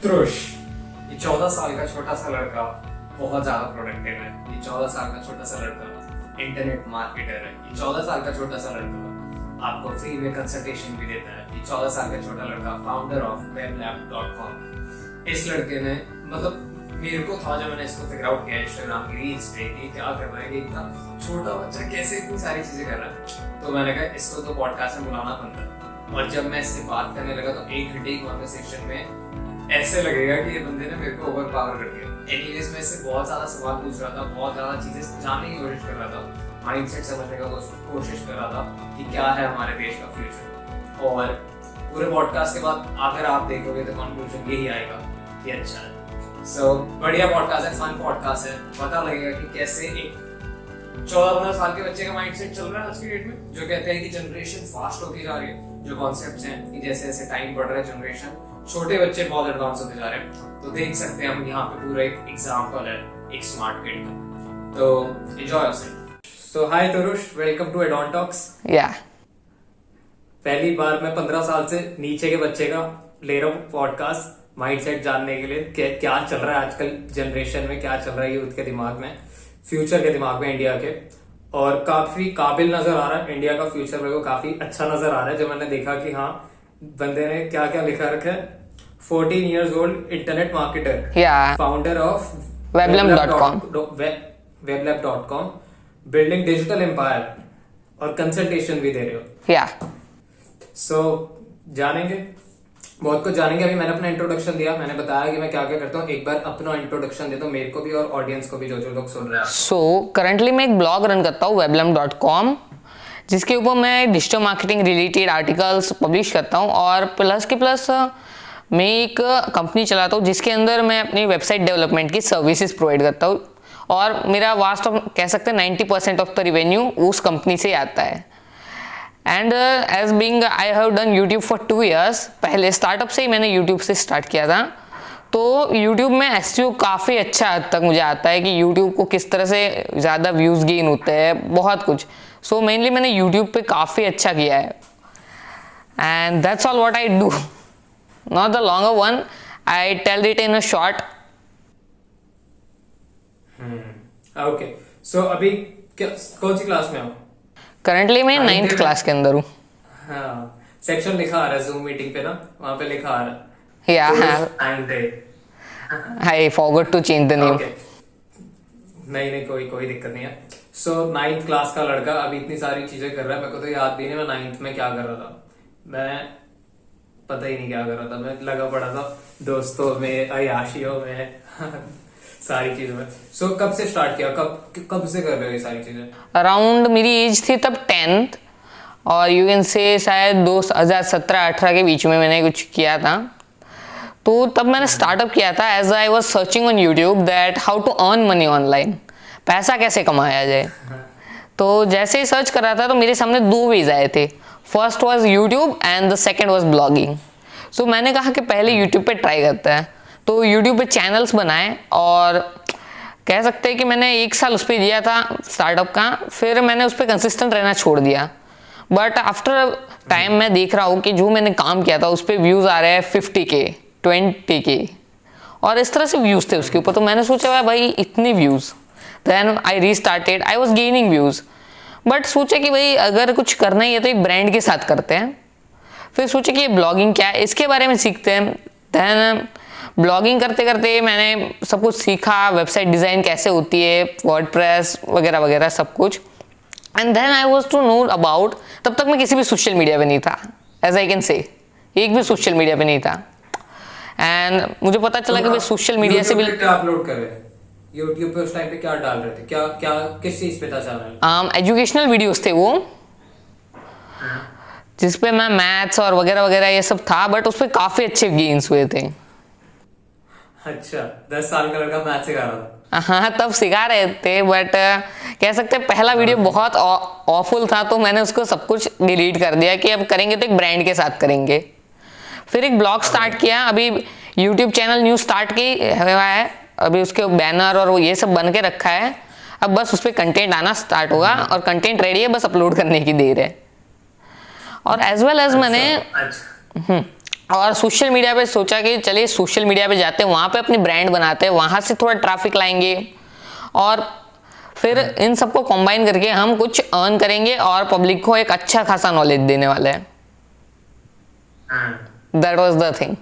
त्रुष, ये 14 साल का छोटा सा लड़का बहुत ज्यादा प्रोडक्टिव है। ये 14 साल का छोटा सा लड़का इंटरनेट मार्केटर है। ये 14 साल का छोटा सा लड़का आपको फ्री में कंसल्टेशन भी देता है। ये 14 साल का छोटा लड़का फाउंडर ऑफ weblab.com। इस लड़के ने मतलब मेरे को था जब मैंने इसको फिगर आउट किया इंस्टाग्राम की रील्स पे कि क्या कर रहा है, कि इतना छोटा बच्चा कैसे इतनी सारी चीजें कर रहा है। तो मैंने कहा इसको तो पॉडकास्ट में बुलाना बनता है। और जब मैं इससे बात करने लगा तो 1 घंटे की कॉन्वर्सेशन में ऐसे लगेगा कि ये बंदे ने मेरे को ओवर पावर कर दिया। एनीवेज मैं इससे बहुत ज्यादा सवाल पूछ रहा था, बहुत ज्यादा चीजें जानने की कोशिश कर रहा था, माइंडसेट समझने का कोशिश कर रहा था कि क्या है हमारे देश का फ्यूचर। और पूरे पॉडकास्ट के बाद अगर आप देखोगे तो कंक्लूजन यही आएगा कि अच्छा है। सो बढ़िया पॉडकास्ट है, फन पॉडकास्ट है। पता लगेगा कि कैसे एक 14-15 साल के बच्चे का माइंडसेट चल रहा है आज की डेट में, जो कहते हैं कि जनरेशन फास्ट होती जा रही है। जो कॉन्सेप्ट्स हैं कि जैसे जैसे टाइम बढ़ रहा है, जनरेशन छोटे बच्चे बहुत एडवांस होते जा रहे हैं। तो देख सकते हैं हम यहाँ पे पूरा एक एग्जांपल है एक स्मार्ट किड का। तो enjoy yourself. So hi Tarush, welcome to Adon Talks. या पहली बार मैं 15 साल से नीचे के बच्चे का ले रहा हूँ पॉडकास्ट माइंडसेट जानने के लिए क्या चल रहा है आजकल जनरेशन में, क्या चल रहा है यूथ के दिमाग में, फ्यूचर के दिमाग में इंडिया के। और काफी काबिल नजर आ रहा है इंडिया का फ्यूचर, मेरे को काफी अच्छा नजर आ रहा है। जब मैंने देखा कि हाँ बंदे ने क्या क्या लिखा रखा है, 14 years old internet marketer, founder of weblab.com, building digital empire, और कंसल्टेशन भी दे रहे हो। सो जानेंगे, बहुत कुछ जानेंगे। अभी मैंने अपना इंट्रोडक्शन दिया, मैंने बताया कि मैं क्या क्या करता हूँ। एक बार अपना इंट्रोडक्शन दे दो मेरे को भी और ऑडियंस को भी, जो जो लोग सुन रहे हैं। सो करंटली मैं एक ब्लॉग रन करता हूँ weblab.com, जिसके ऊपर मैं digital marketing related articles publish करता हूँ। और प्लस के प्लस मैं एक कंपनी चलाता हूँ जिसके अंदर मैं अपनी वेबसाइट डेवलपमेंट की सर्विसेज प्रोवाइड करता हूँ। और मेरा वास्ट ऑफ कह सकते हैं 90% ऑफ द रिवेन्यू उस कंपनी से आता है। And as being I have done YouTube for 2 years। पहले स्टार्टअप से ही मैंने यूट्यूब से स्टार्ट किया था। तो यूट्यूब में एसईओ काफ़ी अच्छा हद तक मुझे आता है कि यूट्यूब को किस तरह से ज़्यादा व्यूज़ गेन होते हैं, बहुत कुछ। सो मेनली मैंने यूट्यूब पे काफ़ी अच्छा किया है। And that's all what I do, not the longer one, I tell it in a short. Okay, so अभी कौन सी क्लास में हो? करंटली मैं 9th क्लास के अंदर हूँ। हाँ, सेक्शन लिखा आ रहा है जूम मीटिंग पे ना, वहाँ पे लिखा आ रहा है। I forgot to change the name. नहीं कोई दिक्कत नहीं है। सो 9th क्लास का लड़का अभी इतनी सारी चीजें कर रहा है। मेरे को तो याद भी नहीं मैं 9th में क्या कर रहा था। मैं पता ही नहीं क्या कर रहा था। मैं लगा पड़ा था दोस्तों में, अयाशियों में सारी चीजों में। सो कब से स्टार्ट किया, कब से कर रहे हो ये सारी चीजें? अराउंड मेरी एज थी तब 10th, और यू कैन से शायद 2017-18 के बीच में मैंने कुछ किया था। तो तब मैंने स्टार्टअप किया था as I was searching on YouTube that how to earn money online, पैसा कैसे कमाया जाए। तो जैसे ही सर्च कर रहा था तो मेरे सामने 2 वेज आए थे। First was YouTube and the second was blogging. So मैंने कहा कि पहले यूट्यूब पे ट्राई करते हैं। तो यूट्यूब पे चैनल्स बनाए, और कह सकते हैं कि मैंने 1 साल उस पर दिया था स्टार्टअप का। फिर मैंने उस पर कंसिस्टेंट रहना छोड़ दिया। बट आफ्टर टाइम मैं देख रहा हूँ कि जो मैंने काम किया था उस पर व्यूज़ आ रहे हैं 50K, 20K, और इस तरह से व्यूज़ थे उसके ऊपर। तो मैंने सोचा भाई इतनी views, then I restarted, I was gaining views. But सोचा कि भाई अगर कुछ करना ही है तो एक ब्रांड के साथ करते हैं। फिर सोचा कि ये ब्लॉगिंग क्या है, इसके बारे में सीखते हैं। देन ब्लॉगिंग करते करते मैंने सब कुछ सीखा, वेबसाइट डिज़ाइन कैसे होती है, वर्डप्रेस वगैरह वगैरह सब कुछ। And then I was to know about, तब तक मैं किसी भी सोशल मीडिया पे नहीं था, एज आई कैन से, एक भी सोशल मीडिया पे नहीं था। एंड मुझे पता चला कि भाई सोशल मीडिया से भी क्या अपलोड कर रहे थे यूट्यूब पे, उस टाइम पे क्या डाल रहे थे, क्या किस चीज पे था चैनल? एजुकेशनल वीडियोस थे वो, जिसपे मैं मैथ्स और वगैरह वगैरह ये सब था। बट उस पर काफी अच्छे गेन्स हुए थे। अच्छा, 10 साल का लड़का मैथ सिखा रहा था? हाँ, तब सिखा रहे थे। बट कह सकते हैं पहला वीडियो बहुत ऑफुल था, तो मैंने उसको सब कुछ डिलीट कर दिया कि अब करेंगे तो एक ब्रांड के साथ करेंगे। फिर एक ब्लॉग स्टार्ट किया। अभी यूट्यूब चैनल न्यू स्टार्ट की हुआ है, अभी उसके बैनर और ये सब बन के रखा है। अब बस उस पर कंटेंट आना स्टार्ट होगा, और कंटेंट रेडी है, बस अपलोड करने की देर है। और एज वेल एज मैंने और सोशल मीडिया पे सोचा कि चलिए सोशल मीडिया पे जाते हैं, वहाँ पे अपनी ब्रांड बनाते हैं, वहाँ से थोड़ा ट्रैफिक लाएंगे और फिर इन सबको कंबाइन करके हम कुछ अर्न करेंगे और पब्लिक को एक अच्छा खासा नॉलेज देने वाले हैं. That was the thing.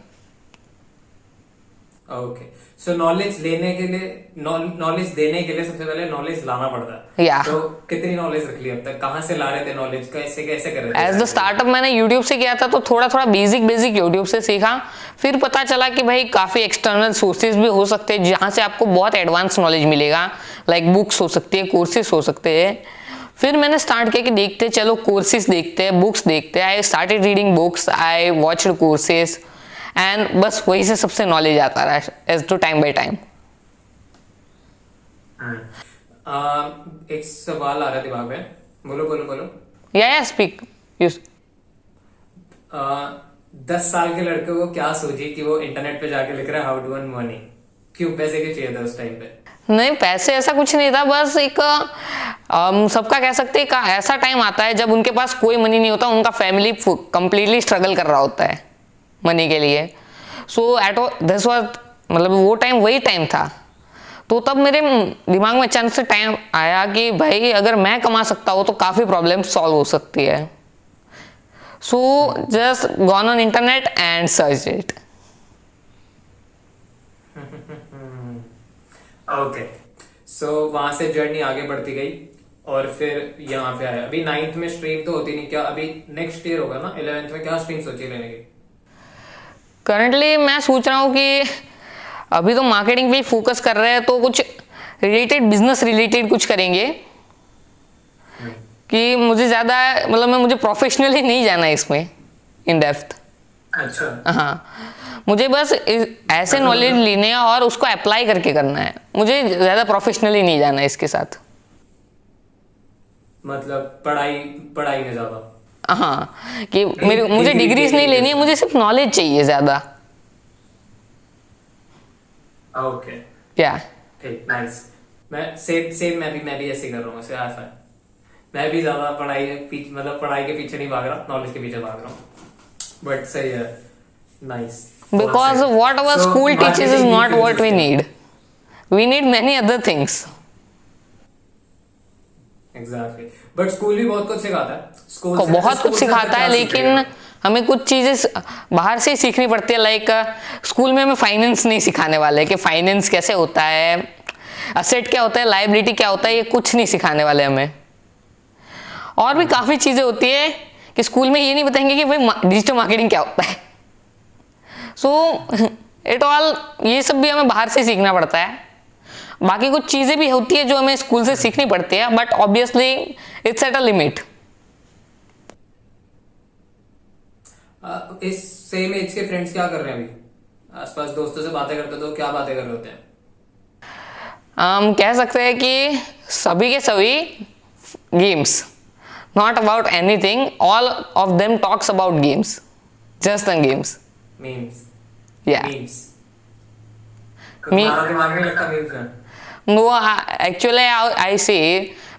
Okay, so knowledge लेने के लिए, नॉलेज देने के लिए सबसे पहले नॉलेज लाना पड़ता है. Yeah. तो कितनी नॉलेज रख ली अब तक, कहाँ से ला रहे थे नॉलेज, कैसे कैसे कर रहे थे? एज द स्टार्टअप मैंने यूट्यूब से किया था, तो थोड़ा थोड़ा बेसिक यूट्यूब से सीखा. फिर पता चला कि भाई काफ़ी एक्सटर्नल सोर्सेज भी हो सकते हैं जहाँ से आपको बहुत एडवांस नॉलेज मिलेगा. लाइक बुक्स हो सकती है, कोर्सेज हो सकते हैं. फिर मैंने स्टार्ट किया कि देखते चलो कोर्सेज देखते हैं, बुक्स देखते हैं. I started reading books, I watched courses and बस वही से सबसे नॉलेज आता रहा as to time by time. एक सवाल आ रहा है दिमाग में, बोलो बोलो बोलो. या स्पीक यू. 10 साल के लड़के को क्या सोची कि वो इंटरनेट पे जाके लिख रहा है हाउ टू अर्न मनी? क्यों, पैसे क्यों चाहिए था उस टाइम पे? नहीं, पैसे ऐसा कुछ नहीं था, बस एक सबका कह सकते हैं एक ऐसा टाइम आता है जब उनके पास कोई मनी नहीं होता, उनका फैमिली कंप्लीटली स्ट्रगल कर रहा होता है मनी के लिए. सो एट दिस वाज, मतलब वो टाइम वही टाइम था. तो तब मेरे दिमाग में अचानक से टाइम आया कि भाई अगर मैं कमा सकता हूँ तो काफ़ी प्रॉब्लम सॉल्व हो सकती है. So just gone on internet and search it. Okay, so वहां से जर्नी आगे बढ़ती गई और फिर यहाँ पे आया. अभी 9th में स्ट्रीम तो होती नहीं क्या? अभी नेक्स्ट ईयर होगा ना 11th में, क्या स्ट्रीम सोची लेने की? करंटली मैं सोच रहा हूँ कि अभी तो मार्केटिंग पे फोकस कर रहे हैं, तो कुछ रिलेटेड, बिजनेस रिलेटेड कुछ करेंगे कि मुझे ज़्यादा, मतलब मुझे प्रोफेशनली नहीं जाना है इसमें इन डेप्थ. अच्छा. हाँ, मुझे बस ऐसे नॉलेज लेने हैं और उसको अप्लाई करके करना है. मुझे ज़्यादा प्रोफेशनली नहीं जाना है इसके साथ. मतलब पढ़ाई पढ़ाई में ज्यादा. हाँ, कि मुझे डिग्रीज नहीं लेनी है, मुझे सिर्फ नॉलेज चाहिए ज़्यादा. ओके, क्या? ठीक, नाइस. मैं सेम मैं भी ऐसे कर रहा हूँ. ऐसा है, मैं भी ज्यादा पढ़ाई मतलब पढ़ाई के पीछे नहीं भाग रहा, नॉलेज के पीछे भाग रहा हूँ. बट सही है, nice. Because what our school teaches is not what we need. We need many other things. Exactly. But school भी बहुत कुछ सिखाता है. स्कूल को बहुत कुछ सिखाता है, लेकिन हमें कुछ चीजें बाहर से ही सीखनी पड़ती है. लाइक स्कूल में हमें फाइनेंस नहीं सिखाने वाले कि फाइनेंस कैसे होता है, असेट क्या होता है, लायबिलिटी क्या होता है, ये कुछ नहीं सिखाने वाले हमें. और भी काफी चीजें होती है कि स्कूल में ये नहीं बताएंगे कि भाई डिजिटल मार्केटिंग क्या होता है. सो इट ऑल, ये सब भी हमें बाहर से सीखना पड़ता है. बाकी कुछ चीजें भी होती है जो हमें स्कूल से सीखनी पड़ती है, but obviously it's at a limit. इस सेम एज के फ्रेंड्स क्या कर रहे हैं अभी? आसपास दोस्तों से बातें करते तो क्या बातें कर रहे होते हैं? हम कह सकते हैं कि सभी के सभी games, not about anything, all of them talks about games, just the games. Memes. या मीम्स. तुम्हारा दिमाग नहीं लगता मीम्स में? वो एक्चुअली आई से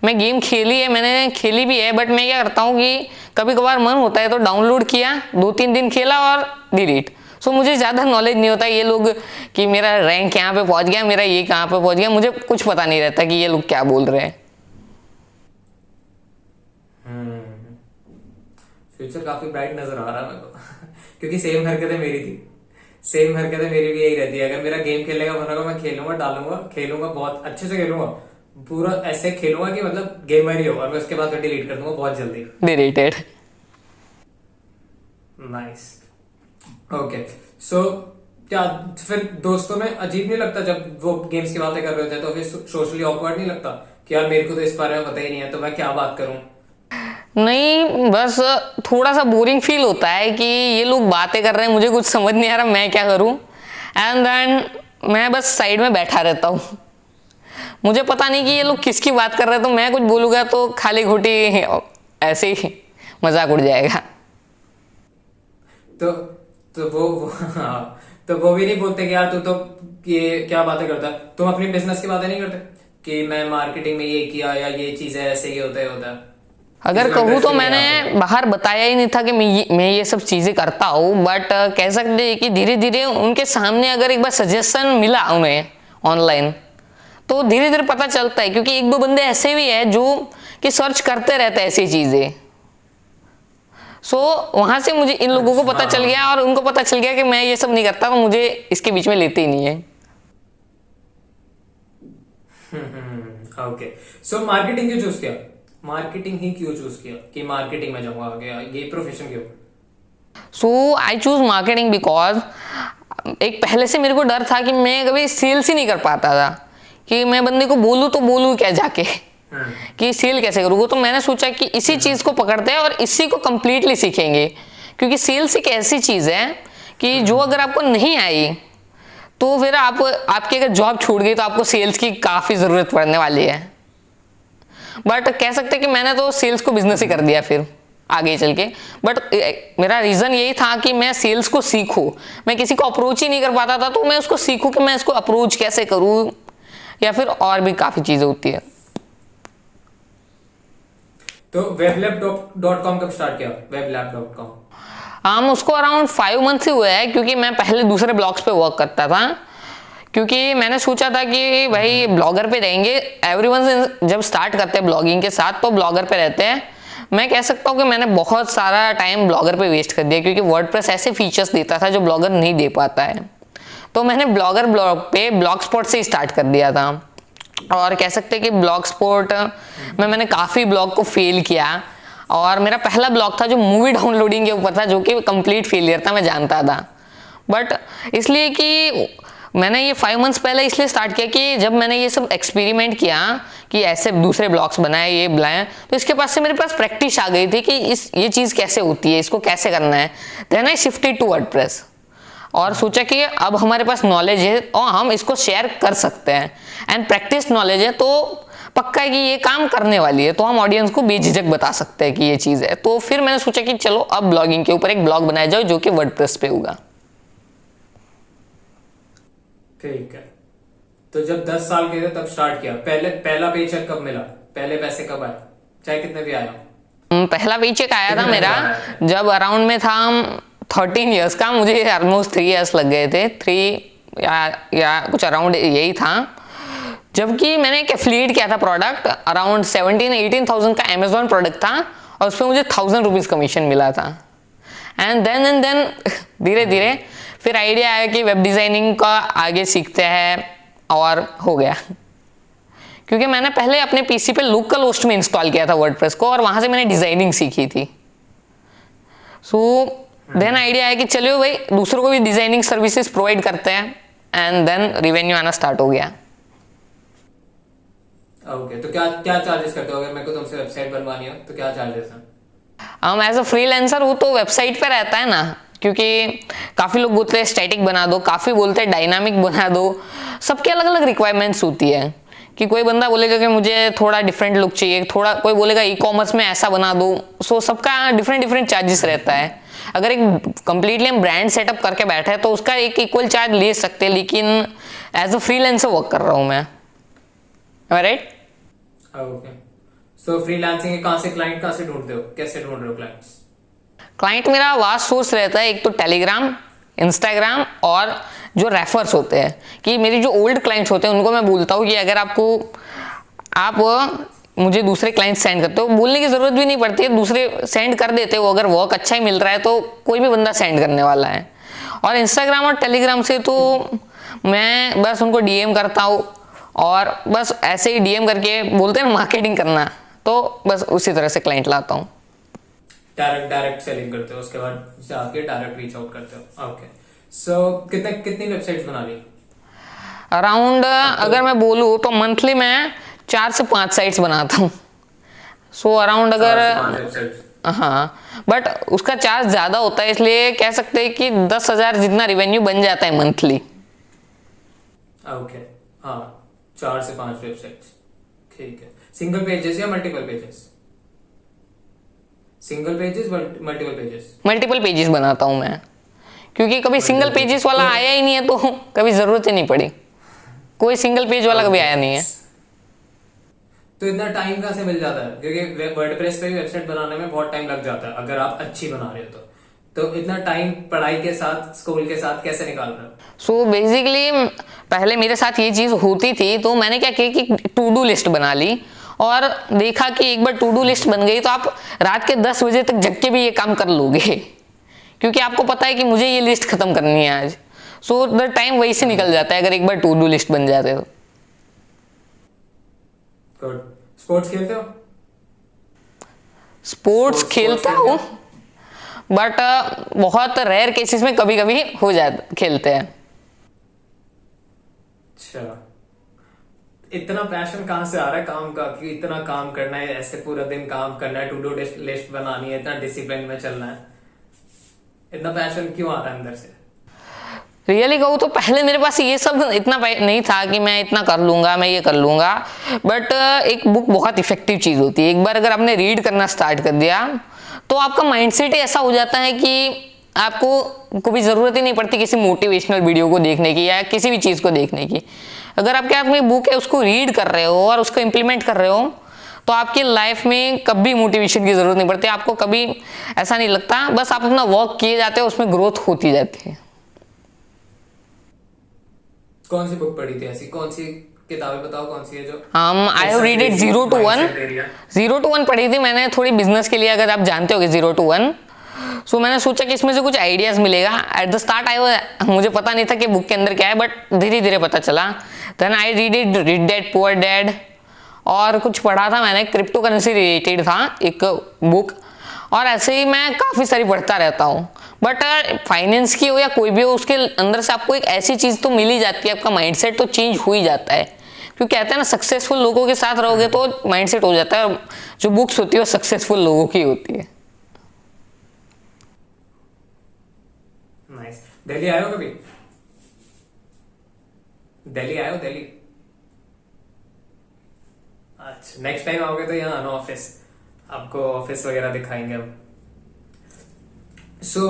मैं गेम खेली है, मैंने खेली भी है, बट मैं क्या करता हूँ कि कभी कभार मन होता है तो डाउनलोड किया, 2-3 दिन खेला और डिलीट. सो मुझे ज़्यादा नॉलेज नहीं होता ये लोग कि मेरा रैंक यहाँ पे पहुँच गया, मेरा ये कहाँ पे पहुँच गया, मुझे कुछ पता नहीं रहता कि ये लोग क्या बोल रहे हैं. फ्यूचर काफी ब्राइट नजर आ रहा है मेरे को. क्योंकि सेम हरकतें मेरी थी, सेम हरकतें मेरी भी यही रहती है. अगर मेरा गेम खेलने का मन होगा, मैं खेलूंगा, डालूंगा, खेलूंगा, बहुत अच्छे से खेलूंगा, पूरा ऐसे खेलूंगा कि मतलब गेमर ही हो, और मैं उसके बाद डिलीट कर दूंगा बहुत जल्दी. डिलीटेड. नाइस. ओके, सो क्या फिर दोस्तों में अजीब नहीं लगता जब वो गेम्स की बातें कर रहे होते हैं? तो फिर सोशली ऑकवर्ड नहीं लगता कि यार मेरे को तो इस बारे में पता ही नहीं है, तो मैं क्या बात करूं? नहीं, बस थोड़ा सा बोरिंग फील होता है कि ये लोग बातें कर रहे हैं, मुझे कुछ समझ नहीं आ रहा मैं क्या करूं. एंड देन मैं बस साइड में बैठा रहता हूँ. मुझे पता नहीं कि ये लोग किसकी बात कर रहे हैं, तो मैं कुछ बोलूंगा तो खाली खोटी ऐसे ही मजाक उड़ जाएगा. तो वो हाँ, तो वो भी नहीं बोलते कि यार तू तो ये क्या बातें करता है? तुम अपनी बिजनेस की बातें नहीं करते कि मैं मार्केटिंग में ये किया या ये चीज है, ऐसे ही होता है? अगर इसको कहूँ तो interesting है मैंने बाहर बताया ही नहीं था कि मैं ये सब चीज़ें करता हूँ, बट कह सकते हैं कि धीरे धीरे उनके सामने अगर एक बार सजेशन मिला उन्हें ऑनलाइन, तो धीरे धीरे पता चलता है, क्योंकि एक दो बंदे ऐसे भी हैं जो कि सर्च करते रहते हैं ऐसी चीज़ें। सो वहाँ से मुझे इन लोगों को पता चल गया और उनको पता चल गया कि मैं ये सब नहीं करता, तो मुझे इसके बीच में लेते ही नहीं है। ओके, सो मार्केटिंग क्यों चूज किया? मार्केटिंग ही क्यों चूज किया कि मार्केटिंग में जाऊंगा आगे, ये प्रोफेशन क्यों? सो आई चूज मार्केटिंग बिकॉज एक पहले से मेरे को डर था कि मैं कभी सेल्स ही नहीं कर पाता था, कि मैं बंदे को बोलूँ तो बोलूँ क्या जाके, कि सेल कैसे करूँगा। तो मैंने सोचा कि इसी चीज़ को पकड़ते हैं और इसी को कंप्लीटली सीखेंगे, क्योंकि सेल्स एक ऐसी चीज़ है कि जो अगर आपको नहीं आई तो फिर आपकी अगर जॉब छूट गई तो आपको सेल्स की काफ़ी ज़रूरत पड़ने वाली है। बट कह सकते कि मैंने तो सेल्स को बिजनेस ही कर दिया फिर आगे चल के। बट मेरा रीज़न यही था कि मैं सेल्स को सीखूं। मैं किसी को अप्रोच ही नहीं कर पाता था, तो मैं उसको सीखूं कि मैं इसको अप्रोच कैसे करूं, या फिर और भी काफ़ी चीज़ें होती है। तो weblab.com कब स्टार्ट किया? weblab.com हम उसको अराउंड 5 मंथ्स ही हुए हैं, क्योंकि मैं पहले दूसरे ब्लॉग्स पे वर्क करता था। क्योंकि मैंने सोचा था कि भाई ब्लॉगर पे रहेंगे, एवरीवन जब स्टार्ट करते हैं ब्लॉगिंग के साथ तो ब्लॉगर पे रहते हैं। मैं कह सकता हूँ कि मैंने बहुत सारा टाइम ब्लॉगर पे वेस्ट कर दिया, क्योंकि वर्डप्रेस ऐसे फीचर्स देता था जो ब्लॉगर नहीं दे पाता है। तो मैंने ब्लॉग पे ब्लॉग स्पॉट से ही स्टार्ट कर दिया था, और कह सकते हैं कि ब्लॉग स्पॉट में मैंने काफ़ी ब्लॉग को फेल किया। और मेरा पहला ब्लॉग था जो मूवी डाउनलोडिंग के ऊपर था, जो कि कंप्लीट फेलियर था, मैं जानता था। बट इसलिए कि मैंने ये 5 मंथ्स पहले इसलिए स्टार्ट किया कि जब मैंने ये सब एक्सपेरिमेंट किया कि ऐसे दूसरे ब्लॉग्स बनाए, ये बनाए, तो इसके पास से मेरे पास प्रैक्टिस आ गई थी कि ये चीज़ कैसे होती है, इसको कैसे करना है। Then I shifted to WordPress और सोचा कि अब हमारे पास नॉलेज है और हम इसको शेयर कर सकते हैं, एंड प्रैक्टिस नॉलेज है, तो पक्का है कि ये काम करने वाली है, तो हम ऑडियंस को बेझिझक बता सकते हैं कि ये चीज़ है। तो फिर मैंने सोचा कि चलो अब ब्लॉगिंग के ऊपर एक ब्लॉग बनाया जाए जो कि वर्डप्रेस पे होगा। ठीक है, तो जब 10 साल के थे तब स्टार्ट किया। पहला पेचेक कब मिला? पहले पैसे कब आए, चाहे कितने भी आया? पहला पेचेक आया था मेरा जब अराउंड में था 13 इयर्स का। मुझे ऑलमोस्ट 3 इयर्स लग गए थे, 3 या कुछ अराउंड यही था। जबकि मैंने एक एफिलिएट किया था प्रोडक्ट, अराउंड 17-18,000 का अमेजोन प्रोडक्ट था, और उस पर मुझे 1000 रुपीज़ कमीशन मिला था। एंड देन धीरे धीरे फिर आइडिया आया कि वेब डिज़ाइनिंग का आगे सीखते हैं, और हो गया। क्योंकि मैंने पहले अपने पीसी पे लोकल होस्ट में इंस्टॉल किया था वर्डप्रेस को, और वहाँ से मैंने डिज़ाइनिंग सीखी थी। सो देन आइडिया आया कि चलो भाई दूसरों को भी डिज़ाइनिंग सर्विसेज प्रोवाइड करते हैं, एंड देन रिवेन्यू आना स्टार्ट हो गया। ओके, तो क्या क्या चार्जेस करते हो? अगर मेरे को तुमसे वेबसाइट बनवानी हो तो क्या चार्जेस हैं? हम एज अ फ्रीलांसर वो तो वेबसाइट पे रहता है ना, क्योंकि काफ़ी लोग बोलते हैं स्टैटिक बना दो, काफ़ी बोलते हैं डायनामिक बना दो। सबके अलग अलग रिक्वायरमेंट्स होती है कि कोई बंदा बोलेगा कि मुझे थोड़ा डिफरेंट लुक चाहिए, थोड़ा कोई बोलेगा ई कॉमर्स में ऐसा बना दो। सो सबका डिफरेंट चार्जेस रहता है। अगर एक कंप्लीटली हम ब्रांड सेटअप करके बैठे हैं तो उसका एक इक्वल चार्ज ले सकते हैं, लेकिन एज अ फ्रीलांसर वर्क कर रहा हूँ मैं। राइट? ओके, सो फ्रीलांसिंग कहाँ से क्लाइंट कहाँ से ढूंढते हो, कैसे ढूंढ रहे हो क्लाइंट्स? क्लाइंट मेरा वास्ट सोर्स रहता है, एक तो टेलीग्राम, इंस्टाग्राम, और जो रेफर्स होते हैं, कि मेरी जो ओल्ड क्लाइंट्स होते हैं उनको मैं बोलता हूँ कि अगर आप मुझे दूसरे क्लाइंट सेंड करते हो, बोलने की ज़रूरत भी नहीं पड़ती है, दूसरे सेंड कर देते हो। अगर वर्क अच्छा ही मिल रहा है तो कोई भी बंदा सेंड करने वाला है। और इंस्टाग्राम और टेलीग्राम से तो मैं बस उनको डीएम करता हूँ, और बस ऐसे ही डीएम करके बोलते हैं मार्केटिंग करना, तो बस उसी तरह से क्लाइंट लाता हूँ। डायरेक्ट सेलिंग करते हो, उसके बाद जाके डायरेक्ट रीच आउट करते हो। ओके, सो कितनी वेबसाइट्स बना ली? अराउंड अगर मैं बोलूँ तो मंथली मैं 4 से 5 साइट्स बनाता हूँ। सो अराउंड अगर हाँ, बट उसका चार्ज ज़्यादा होता है, इसलिए कह सकते हैं कि 10,000 जितना रिवेन्यू बन जाता है मंथली। ओके, हाँ, 4 से 5 वेबसाइट्स, ठीक है। सिंगल पेजेस या multiple pages? Single pages, multiple pages? Multiple pages बनाता हूँ मैं, क्योंकि कभी सिंगल पेजेस वाला आया ही नहीं है, तो कभी ज़रूरत ही नहीं पड़ी। कोई सिंगल पेज वाला कभी आया नहीं है। तो इतना टाइम कहाँ से मिल जाता है? क्योंकि वर्डप्रेस पे भी वेबसाइट बनाने में बहुत टाइम लग जाता है अगर आप अच्छी बना रहे हो तो इतना टाइम पढ़ाई के साथ स्कूल के साथ कैसे निकाल रहे हो? सो बेसिकली पहले मेरे साथ ये चीज़ होती थी, तो मैंने क्या किया कि टू डू लिस्ट बना ली और देखा कि एक बार टू डू लिस्ट बन गई तो आप रात के 10 बजे तक जग के भी ये काम कर लोगे, क्योंकि आपको पता है कि मुझे ये लिस्ट खत्म करनी है आज। सो द टाइम वही से निकल जाता है अगर एक बार टू डू लिस्ट बन जाते तो। गुड। स्पोर्ट्स खेलते हो? स्पोर्ट्स खेलता हूँ, बट बहुत रेयर केसेस में कभी कभी हो जाता खेलते हैं। अच्छा, इतना पैशन कहाँ से आ रहा है काम का कि इतना काम करना है, ऐसे पूरा दिन काम करना है, टू डू लिस्ट बनानी है, इतना डिसिप्लिन में चलना है, इतना पैशन क्यों आ रहा है अंदर से? रियली कहूँ तो पहले मेरे पास ये सब इतना नहीं था कि मैं इतना कर लूंगा, मैं ये कर लूंगा। बट एक बुक बहुत इफेक्टिव चीज़ होती है। एक बार अगर आपने रीड करना स्टार्ट कर दिया तो आपका माइंडसेट ही ऐसा हो जाता है कि आपको कोई ज़रूरत ही नहीं पड़ती किसी मोटिवेशनल वीडियो को देखने की या किसी भी चीज़ को देखने की। अगर आपके हाथ में बुक है, उसको रीड कर रहे हो और उसको इम्प्लीमेंट कर रहे हो, तो आपकी लाइफ में कभी मोटिवेशन की ज़रूरत नहीं पड़ती। आपको कभी ऐसा नहीं लगता, बस आप अपना वर्क किए जाते हो, उसमें ग्रोथ होती जाती है। कौन सी बुक पढ़ी थी ऐसी? कौन सी किताबें बताओ, कौन सी है जो I have read it 0 to 1। 0 to 1 पढ़ी थी मैंने थोड़ी बिजनेस के लिए, अगर आप जानते हो कि 0 to 1। सो मैंने सोचा कि इसमें से कुछ आइडियाज मिलेगा। एट द स्टार्ट मुझे पता नहीं था कि बुक के अंदर क्या है, बट धीरे धीरे पता चला। Then I read it, rich dad poor dad, और कुछ पढ़ा था मैंने क्रिप्टो करेंसी रिलेटेड था एक बुक, और ऐसे ही मैं काफ़ी सारी पढ़ता रहता हूँ। बट फाइनेंस की हो या कोई भी हो, उसके अंदर से आपको एक ऐसी चीज़ तो मिल ही जाती है, आपका माइंडसेट तो चेंज हो ही जाता है। क्योंकि कहते हैं ना, सक्सेसफुल लोगों के साथ रहोगे तो माइंडसेट हो जाता है। जो बुक्स होती है वो सक्सेसफुल लोगों की होती है। नाइस। दिल्ली आए हो कभी? दिल्ली आए हो? दिल्ली? अच्छा, नेक्स्ट टाइम आओगे तो यहाँ आना ऑफिस, आपको ऑफिस वगैरह दिखाएंगे हम। सो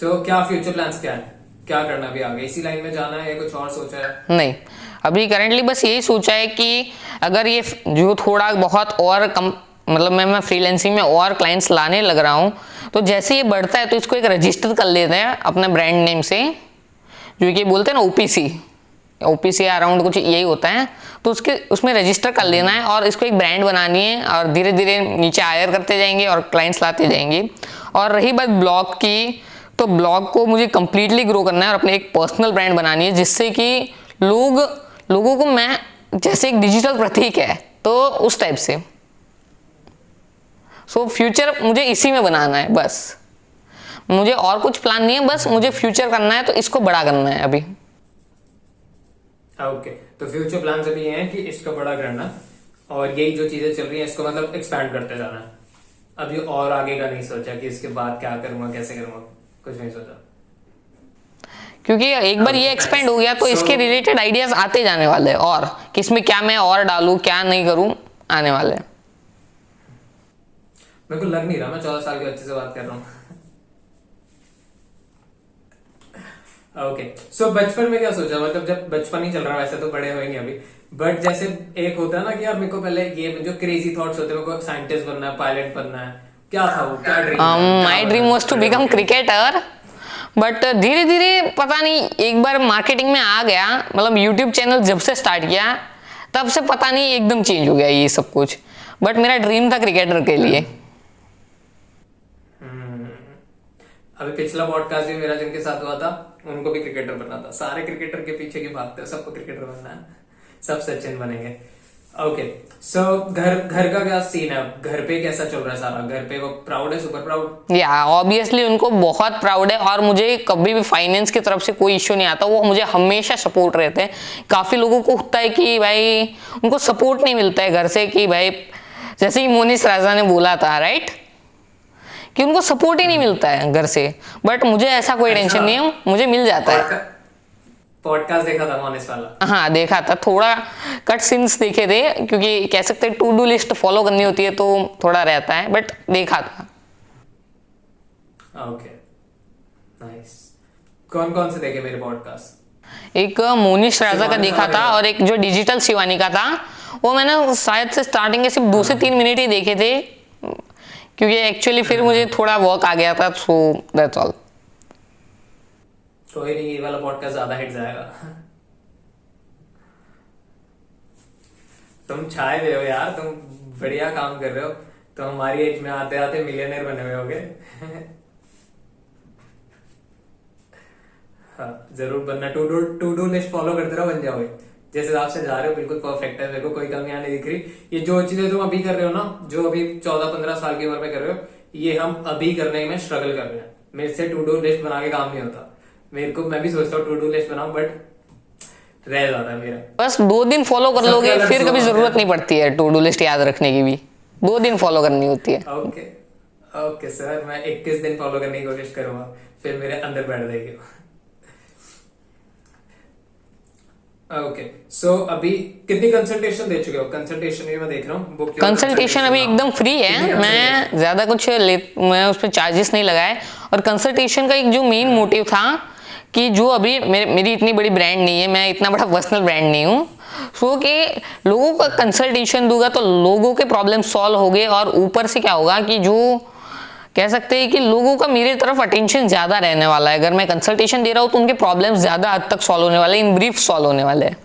तो क्या फ्यूचर प्लान्स क्या है? क्या करना भी आगे? इसी लाइन में जाना है या कुछ और सोचा है? नहीं, अभी करंटली बस यही सोचा है कि अगर ये जो थोड़ा बहुत और कम, मतलब मैं फ्रीलांसिंग में और क्लाइंट्स लाने लग रहा हूँ, तो जैसे ये बढ़ता है तो इसको एक रजिस्टर कर लेते हैं अपने ब्रांड नेम से, जो कि बोलते हैं ना ओपीसी अराउंड कुछ यही होता है। तो उसमें रजिस्टर कर लेना है और इसको एक ब्रांड बनानी है, और धीरे धीरे नीचे हायर करते जाएंगे और क्लाइंट्स लाते जाएंगे। और रही बात ब्लॉग की, तो ब्लॉग को मुझे कंप्लीटली ग्रो करना है और अपने एक पर्सनल ब्रांड बनानी है, जिससे कि लोगों को मैं जैसे एक डिजिटल प्रतीक है, तो उस टाइप से। सो फ्यूचर मुझे इसी में बनाना है बस। मुझे और कुछ प्लान नहीं है, बस मुझे फ्यूचर करना है, तो इसको बड़ा करना है अभी। ओके, तो फ्यूचर प्लान अभी ये है कि इसको बड़ा करना, और यही जो चीजें चल रही हैं इसको मतलब एक्सपैंड करते जाना है। अभी और आगे का नहीं सोचा कि इसके बाद क्या करूंगा, कैसे करूंगा, कुछ नहीं सोचा। क्योंकि एक बार ये एक्सपेंड हो गया तो इसके रिलेटेड आइडियाज आते जाने वाले हैं, और कि इसमें क्या मैं और डालूं, क्या नहीं करूं, आने वाले हैं। मेरे को लग नहीं रहा मैं 14 साल के बच्चे से बात कर रहा हूँ। ओके, सो बचपन में क्या सोचा? मतलब जब बचपन ही चल रहा है, वैसे तो बड़े होंगे अभी, बट जैसे एक होता है ना कि यार मेरे को पहले ये जो क्रेजी थॉट्स होते हैं, मेरे को साइंटिस्ट बनना है, पायलट बनना है, क्या था वो, क्या dream? My dream was to become cricketer, but धीरे धीरे पता नहीं एक बार मार्केटिंग में आ गया। मतलब यूट्यूब चैनल जब से स्टार्ट किया तब से पता नहीं एकदम चेंज हो गया ये सब कुछ। बट मेरा ड्रीम था क्रिकेटर के लिए। अभी पिछला पॉडकास्ट भी मेरा जिनके साथ हुआ था, उनको भी क्रिकेटर बनना था। सारे क्रिकेटर के पीछे की भागते हैं, सबको क्रिकेटर बनना है, सब सचिन बनेंगे। ओके, सो घर का क्या सीन है? घर पे कैसा चल रहा है सारा? घर पे वो प्राउड है, सुपर प्राउड? या ऑब्वियसली उनको बहुत प्राउड है, और मुझे कभी भी फाइनेंस की तरफ से कोई इश्यू नहीं आता। वो मुझे हमेशा सपोर्ट रहते हैं। काफी लोगों को होता है कि भाई उनको सपोर्ट नहीं मिलता है घर से, कि भाई जैसे कि मोनिश राजा ने बोला था, राइट, कि उनको सपोर्ट ही नहीं मिलता है घर से। बट मुझे ऐसा कोई टेंशन नहीं है, मुझे मिल जाता है। पॉडकास्ट देखा था मोनिश वाला? हाँ, देखा था, थोड़ा कट सीन्स देखे थे, क्योंकि कह सकते हैं टू डू लिस्ट फॉलो करनी होती है तो थोड़ा रहता है, बट देखा था। Okay, nice. कौन कौन से देखे मेरे पॉडकास्ट? एक मोनिश राजा का देखा था, और एक जो डिजिटल शिवानी का था, वो मैंने शायद से स्टार्टिंग के सिर्फ 2 से 3 मिनट ही देखे थे, क्योंकि एक्चुअली फिर मुझे थोड़ा वर्क आ गया था, सो दैट्स ऑल। कोई नहीं, ये वाला पॉडकास्ट ज्यादा हिट जाएगा। तुम छाए हुए हो यार, तुम बढ़िया काम कर रहे हो, तो हमारी एज में आते आते मिलियनेयर बने हुए होगे। हाँ, जरूर बनना। टू डू लिस्ट फॉलो करते रहो, बन जाओगे। जिस हिसाब से जा रहे हो बिल्कुल परफेक्ट है, मेरे को कोई कमी नहीं दिख रही। ये जो चीजें तुम अभी कर रहे हो ना, जो अभी 14-15 साल की उम्र में कर रहे हो, ये हम अभी करने में स्ट्रगल कर रहे हैं। मेरे से टू डू लिस्ट बना के काम नहीं होता। मेरे को, मैं भी सोचता हूँ टू डू लिस्ट बनाऊं, बट रह जाता है मेरा। बस 2 दिन फॉलो कर लोगे, फिर कभी जरूरत नहीं पड़ती है टू डू लिस्ट याद रखने की भी। 2 दिन फॉलो करनी होती है। ओके ओके सर, मैं 21 दिन फॉलो करने की कोशिश करूंगा, फिर मेरे अंदर बैठ जाएगी। ओके, सो अभी कितनी कंसल्टेशन दे चुके हो? कंसल्टेशन में मैं देख रहा हूँ बुक। कंसल्टेशन अभी एकदम फ्री है, मैं ज्यादा कुछ मैं उस पर चार्जेस नहीं लगाए। और कंसल्टेशन का एक जो मेन मोटिव था कि जो अभी मेरी इतनी बड़ी ब्रांड नहीं है, मैं इतना बड़ा पर्सनल ब्रांड नहीं हूँ, सो कि लोगों का कंसल्टेशन दूंगा तो लोगों के प्रॉब्लम सॉल्व हो गए। और ऊपर से क्या होगा कि जो कह सकते हैं कि लोगों का मेरे तरफ अटेंशन ज्यादा रहने वाला है। अगर मैं कंसल्टेशन दे रहा हूँ तो उनके प्रॉब्लम्स ज्यादा हद तक सॉल्व होने वाले, इन ब्रीफ सॉल्व होने वाले हैं।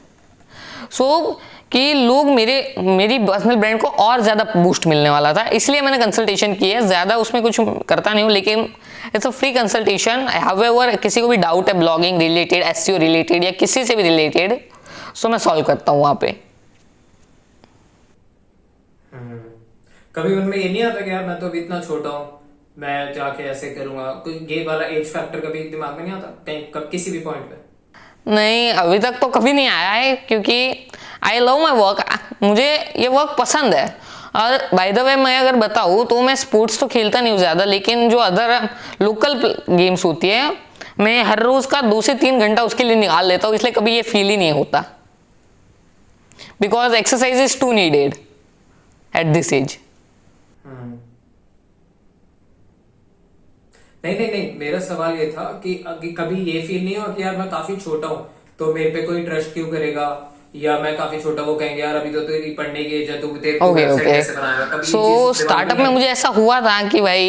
सो कि लोग मेरी पर्सनल ब्रांड को और ज्यादा बूस्ट मिलने वाला था, इसलिए मैंने कंसल्टेशन की है। ज्यादा उसमें कुछ करता नहीं हूँ, लेकिन it's a free consultation. However किसी को भी डाउट है ब्लॉगिंग रिलेटेड, एसईओ रिलेटेड या किसी से भी रिलेटेड, सो मैं सॉल्व करता हूँ वहां पे। कभी मन में ये नहीं आता कि यार मैं तो अभी इतना छोटा हूँ, मैं जाके ऐसे करूंगा? कोई ये वाला एज फैक्टर कभी दिमाग में नहीं आता कहीं, किसी भी पॉइंट पे? नहीं, अभी तक तो कभी नहीं आया है, क्योंकि आई लव माई वर्क, मुझे ये वर्क पसंद है। और बाय द वे मैं अगर बताऊँ तो मैं स्पोर्ट्स तो खेलता नहीं हूँ ज़्यादा, लेकिन जो अदर लोकल गेम्स होती है मैं हर रोज़ का 2 से 3 घंटा उसके लिए निकाल लेता हूँ, इसलिए कभी ये फील ही नहीं होता, because exercise is too needed at this age. नहीं, मेरा सवाल ये था कि कभी ये फील नहीं हुआ कि यार मैं काफी छोटा हूँ तो मेरे पे कोई ट्रस्ट क्यों करेगा, या मैं काफी छोटा, वो कहेंगे यार अभी तो तेरी पढ़ने की एज है, तू तेरे को वेबसाइट कैसे बनाएगा? कभी सो स्टार्टअप में मुझे ऐसा हुआ था कि भाई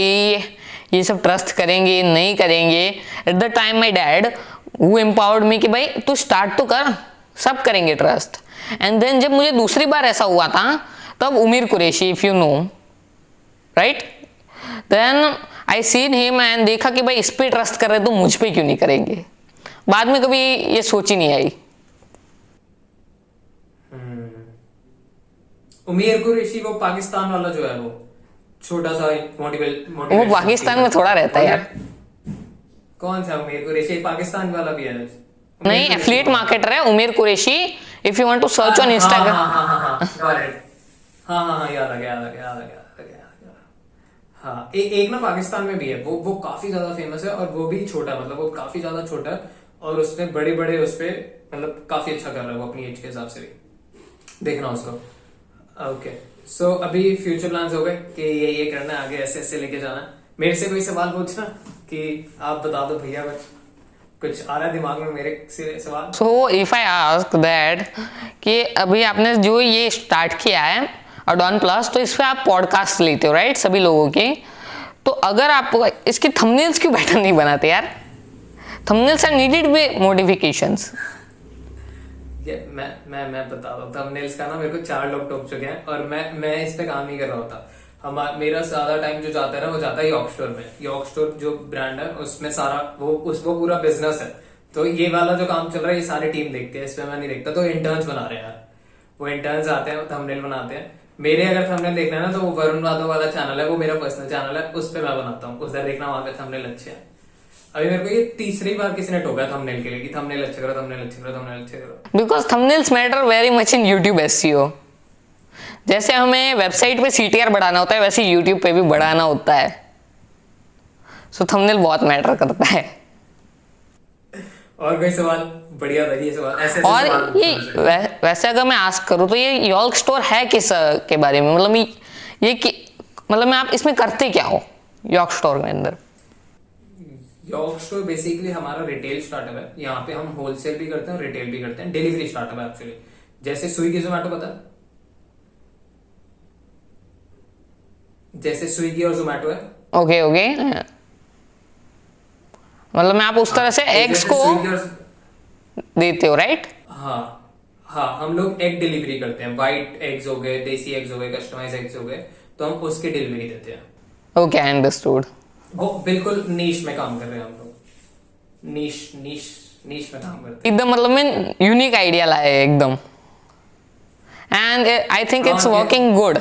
ये सब ट्रस्ट करेंगे नहीं करेंगे। At the time my dad who empowered me कि भाई तू स्टार्ट तो कर, सब करेंगे ट्रस्ट। एंड देन जब मुझे दूसरी बार ऐसा हुआ था, तब Umair Qureshi, if you know right, then I seen him and देखा कि भाई इस पे ट्रस्ट कर रहे तो मुझ पे क्यों नहीं करेंगे। बाद में कभी ये सोच ही नहीं आई। उमीर कुरैशी वो पाकिस्तान वाला जो है, वो छोटा सा वो पाकिस्तान में थोड़ा रहता है यार। कौन सा उमीर कुरैशी? पाकिस्तान वाला भी है? नहीं, एफिलिएट मार्केटर है Umair Qureshi. If you want to search on Instagram. हाँ, याद आ गया। हाँ, एक ना पाकिस्तान में भी है, वो काफी ज्यादा फेमस है, और वो भी छोटा, मतलब वो काफी ज्यादा छोटा है, और उसने बड़े उसपे मतलब काफी अच्छा कर रहा है वो अपनी एज के हिसाब से भी, देखना उसको। ओके, सो अभी फ्यूचर प्लान्स हो गए कि ये करना है, आगे ऐसे लेके जाना है। मेरे से कोई सवाल पूछना कि आप बता दो भैया, कुछ आ रहा है दिमाग में मेरे से सवाल? So if I ask that कि अभी आपने जो ये स्टार्ट किया है अडॉन प्लस, तो इस पे आप पॉडकास्ट लेते हो राइट, सभी लोगों के, तो अगर आप इसकी थंबनेल्स क्यों बेटर नहीं बनाते यार? Thumbnails are needed with modifications. मैं बता रहा हूँ, थंबनेल्स का ना मेरे को 4 लोग टोक चुके हैं, और मैं इस पे काम नहीं कर रहा होता। मेरा ज्यादा टाइम जो जाता है ना, वो जाता है यॉर्क स्टोर में। यॉर्क स्टोर जो ब्रांड है, उसमें सारा वो पूरा बिजनेस है। तो ये वाला जो काम चल रहा है, ये सारी टीम देखती है, इसमें मैं नहीं देखता। तो इंटर्न्स बना रहे हैं यार, वो इंटर्न्स आते हैं, थंबनेल बनाते हैं। मेरे अगर थंबनेल देखना है ना, तो वो वरुण यादव वाला चैनल है, वो मेरा पर्सनल चैनल है, उस पर मैं बनाता हूँ, उधर देखना, वहां पे थंबनेल अच्छे हैं। अभी मेरे को ये तीसरी बार किसी ने टोका थंबनेल के लिए कि थंबनेल अच्छे करो, थंबनेल अच्छे करो, थंबनेल अच्छे करो। Because thumbnails matter very much in YouTube SEO. जैसे हमें वेबसाइट पे सीटीआर बढ़ाना होता है, वैसे यूट्यूब पे भी बढ़ाना होता है। सो थंबनेल बहुत मैटर करता है। और कोई सवाल? बढ़िया था ये सवाल। ऐसे और सवाल ये वैसे अगर मैं आस्क करूँ तो ये यॉर्क स्टोर है किस के बारे में, मतलब मतलब मैं आप इसमें करते क्या हो यॉर्क स्टोर में अंदर? यॉर्क स्टोर बेसिकली हमारा रिटेल स्टार्टअप है। यहाँ पे हम होलसेल भी करते हैं और रिटेल भी करते हैं। डिलीवरी स्टार्टअप है एक्चुअली, जैसे स्विगी जोमेटो पता है, जैसे स्विगी और जोमेटो है। ओके ओके, मतलब मैं आप उस तरह से तो एग्स जैसे को स्विगी और देते हो, राइट? हाँ हाँ, हम लोग एग डिलीवरी करते हैं। वाइट एग्स हो गए, देसी एग्स हो गए, कस्टमाइज एग्स हो गए, तो हम उसकी डिलीवरी देते हैं। Okay, I understood. वो बिल्कुल नीश में काम कर रहे हैं हम लोग। नीश नीश नीश में काम करते एकदम मतलब मैं यूनिक आइडिया लाया है एकदम, एंड आई थिंक हैं। इट्स हाँ वर्किंग गुड।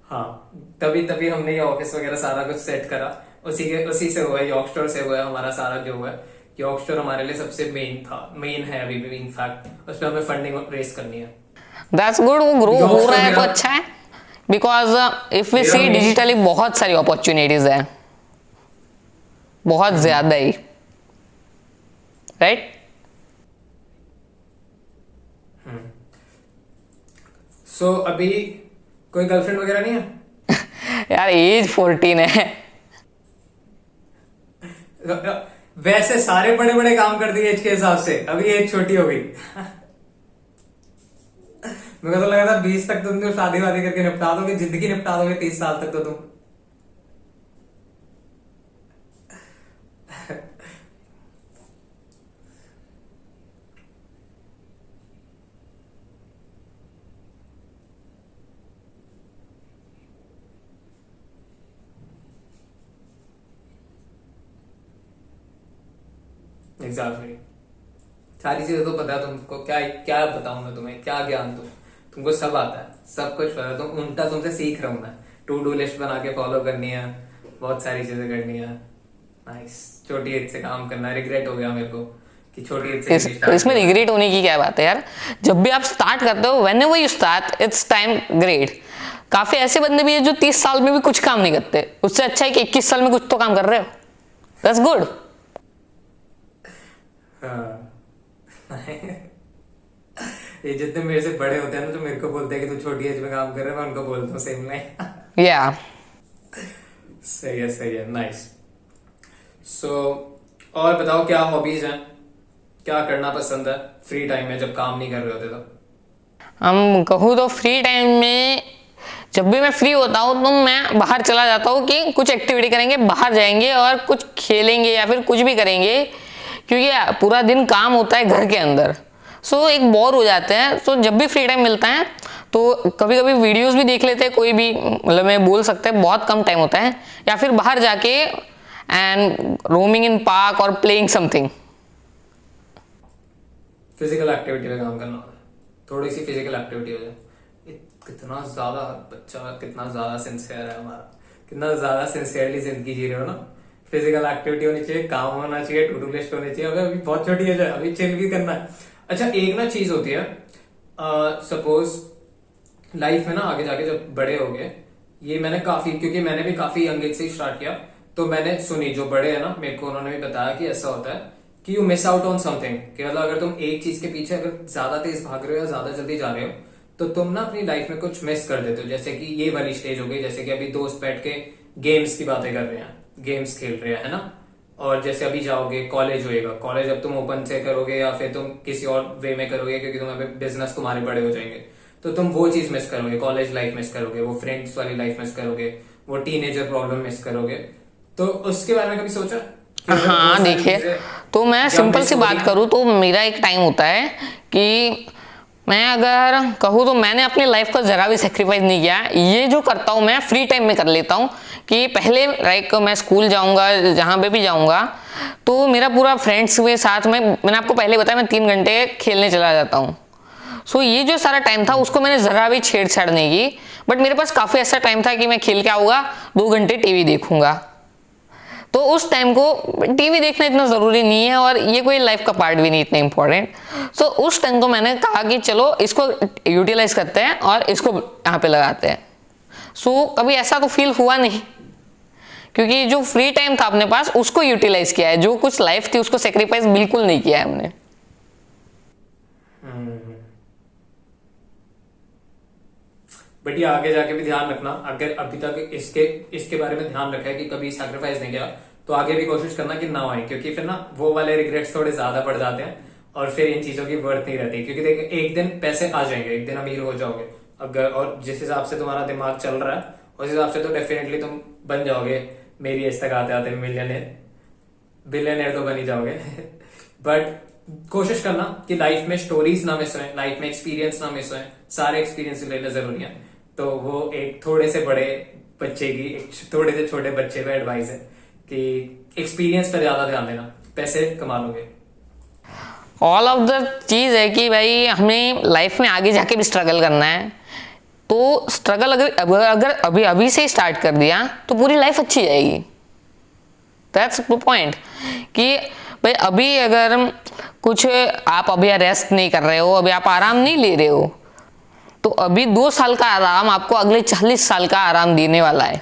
हाँ, तभी तभी हमने ये ऑफिस वगैरह सारा कुछ सेट करा। उसी से हुआ है, यॉर्क स्टोर से हुआ है हमारा सारा जो हुआ है। यॉर्क स्टोर हमारे लिए सबसे मेन है अभी भी, इनफैक्ट उस पर हमें फंडिंग रेस करनी है। दैट्स गुड, वो ग्रो यॉर्क हो स्टोर रहा है तो मेरा अच्छा है, बिकॉज इफ वी मेरा सी मेन डिजिटली बहुत सारी अपॉर्चुनिटीज है, बहुत ज्यादा ही, राइट? सो अभी कोई गर्लफ्रेंड वगैरह नहीं है? यार एज 14 है। वैसे सारे बड़े बड़े काम कर दिए एज के हिसाब से, अभी एज छोटी हो गई। मेरे को तो लगा था 20 तक तुम शादी वादी करके निपटा दोगे, जिंदगी निपटा दोगे 30 साल तक तो तुम। एग्जैक्टली, सारी चीजें तो पता है तुमको। क्या क्या बताऊं मैं तुम्हें, क्या ज्ञान दूं? तुमको सब आता है, सब कुछ पता है। तुम उल्टा तुमसे सीख रहा हूं मैं। टू डू लिस्ट बना के फॉलो करनी है, बहुत सारी चीजें करनी है। नाइस। छोटी एज से काम करना, रिग्रेट हो गया मेरे को कि छोटी एज से स्टार्ट इसमें किया। रिग्रेट होने की क्या बात है यार? जब भी आप स्टार्ट करते हो, when ever you start it's time great. काफी ऐसे बंदे भी है जो 30 साल में भी कुछ काम नहीं करते, उससे अच्छा है कि 21 साल में कुछ तो काम कर रहे हो। That's good. हाँ। ये जितने मेरे से बड़े होते हैं ना, जो मेरे को बोलते हैं कि तू छोटी एज में काम कर रहा है, मैं उनको बोलता हूँ सेम लाइन। या सही है, नाइस। सो और बताओ, क्या हॉबीज हैं? क्या करना पसंद है फ्री टाइम में जब काम नहीं कर रहे होते तो? हम कहूँ तो फ्री टाइम में जब भी मैं फ्री होता हूँ तो मैं बाहर चला जाता हूँ कि कुछ एक्टिविटी करेंगे, बाहर जाएंगे और कुछ खेलेंगे या फिर कुछ भी करेंगे, क्योंकि पूरा दिन काम होता है घर के अंदर। सो एक बोर हो जाते हैं। तो जब भी फ्री टाइम मिलता है तो कभी कभी वीडियोस भी देख लेते हैं, कोई भी, मतलब मैं बोल सकते हैं बहुत कम टाइम होता है, या फिर बाहर जाके एंड रोमिंग इन पार्क और प्लेइंग समथिंग। फिजिकल एक्टिविटी में काम करना होता है, थोड़ी सी फिजिकल एक्टिविटी हो जाए। कितना ज्यादा बच्चा, कितना ज्यादा सिंसियर है हमारा, कितना ज्यादा सिंसियरली जिंदगी जी रहे हो ना। फिजिकल एक्टिविटी होनी चाहिए, काम होना चाहिए, टू डू लिस्ट होनी चाहिए। अभी बहुत छोटी एज है, अभी चिल भी करना है। अच्छा, एक ना चीज होती है, सपोज लाइफ में ना आगे जाके जब बड़े हो गए, ये मैंने काफी, क्योंकि मैंने भी काफी यंग एज से स्टार्ट किया, तो मैंने सुनी, जो बड़े हैं ना मेरे को, उन्होंने भी बताया कि ऐसा होता है कि you miss out on something. कि मतलब अगर तुम एक चीज के पीछे अगर ज्यादा तेज भाग रहे हो या ज्यादा जल्दी जा रहे हो, तो तुम ना अपनी लाइफ में कुछ मिस कर देते हो। जैसे कि ये वाली स्टेज हो गई, जैसे कि अभी दोस्त बैठ के गेम्स की बातें कर रहे हैं, गेम्स खेल रहे हैं, है ना। और जैसे अभी जाओगे, कॉलेज होएगा, कॉलेज अब तुम ओपन से करोगे या फिर तुम किसी और वे में करोगे, क्योंकि तुम अभी बिजनेस तुम्हारे बड़े हो जाएंगे, तो तुम वो चीज मिस करोगे, कॉलेज लाइफ मिस करोगे, वो फ्रेंड्स वाली लाइफ मिस करोगे, वो टीनेजर प्रॉब्लम मिस करोगे। तो उसके बारे में कभी सोचा कि अगर वो हाँ सारी देखिए, चीजें तो मैं जब सिंपल मिस सी हो बात रही करूँ तो मेरा एक टाइम होता है कि मैं अगर कहूँ तो मैंने अपनी लाइफ का जरा भी सेक्रीफाइस नहीं किया। ये जो करता हूँ मैं फ्री टाइम में कर लेता हूँ कि पहले लाइक मैं स्कूल जाऊँगा, जहाँ पे भी जाऊँगा, तो मेरा पूरा फ्रेंड्स के साथ में, मैंने आपको पहले बताया, मैं 3 घंटे खेलने चला जाता हूँ। सो ये जो सारा टाइम था उसको मैंने जरा भी छेड़छाड़ नहीं की, बट मेरे पास काफ़ी ऐसा टाइम था कि मैं खेल के आऊँगा, 2 घंटे टीवी देखूंगा। तो उस टाइम को टीवी देखना इतना ज़रूरी नहीं है और ये कोई लाइफ का पार्ट भी नहीं इतना इंपॉर्टेंट। सो उस टाइम को मैंने कहा कि चलो इसको यूटिलाइज करते हैं और इसको यहाँ पे लगाते हैं। सो कभी ऐसा तो फील हुआ नहीं, क्योंकि जो फ्री टाइम था अपने पास उसको यूटिलाइज किया है, जो कुछ लाइफ थी उसको सेक्रीफाइस बिल्कुल नहीं किया है हमने। बट ये आगे जाके भी ध्यान रखना, अगर अभी तक इसके इसके बारे में ध्यान रखा है कि कभी सैक्रिफाइस नहीं किया, तो आगे भी कोशिश करना कि ना आए, क्योंकि फिर ना वो वाले रिग्रेट्स थोड़े ज्यादा पड़ जाते हैं और फिर इन चीजों की वर्थ नहीं रहती। क्योंकि देखिए, एक दिन पैसे आ जाएंगे, एक दिन अमीर हो जाओगे, अगर और जिस हिसाब से तुम्हारा दिमाग चल रहा है उस हिसाब से तो डेफिनेटली तुम बन जाओगे मेरी एज तक आते आते मिलियनेयर, बिलियनेयर तो बन ही जाओगे। बट कोशिश करना कि लाइफ में स्टोरीज ना मिस होए, लाइफ में एक्सपीरियंस ना मिस होए, सारे एक्सपीरियंस लेना जरूरी है। तो वो एक थोड़े से बड़े बच्चे की, एक थोड़े से छोटे बच्चे का एडवाइस है कि एक्सपीरियंस पर ज्यादा ध्यान देना, पैसे कमा लोगे। ऑल ऑफ द चीज़ है कि भाई हमें लाइफ में आगे जाके भी स्ट्रगल करना है। तो स्ट्रगल अगर अभी अभी से स्टार्ट कर दिया तो पूरी लाइफ अच्छी जाएगी। दैट्स द पॉइंट कि भाई अभी अगर कुछ आप अभी रेस्ट नहीं कर रहे हो, अभी आप आराम नहीं ले रहे हो, तो अभी 2 साल का आराम आपको अगले 40 साल का आराम देने वाला है।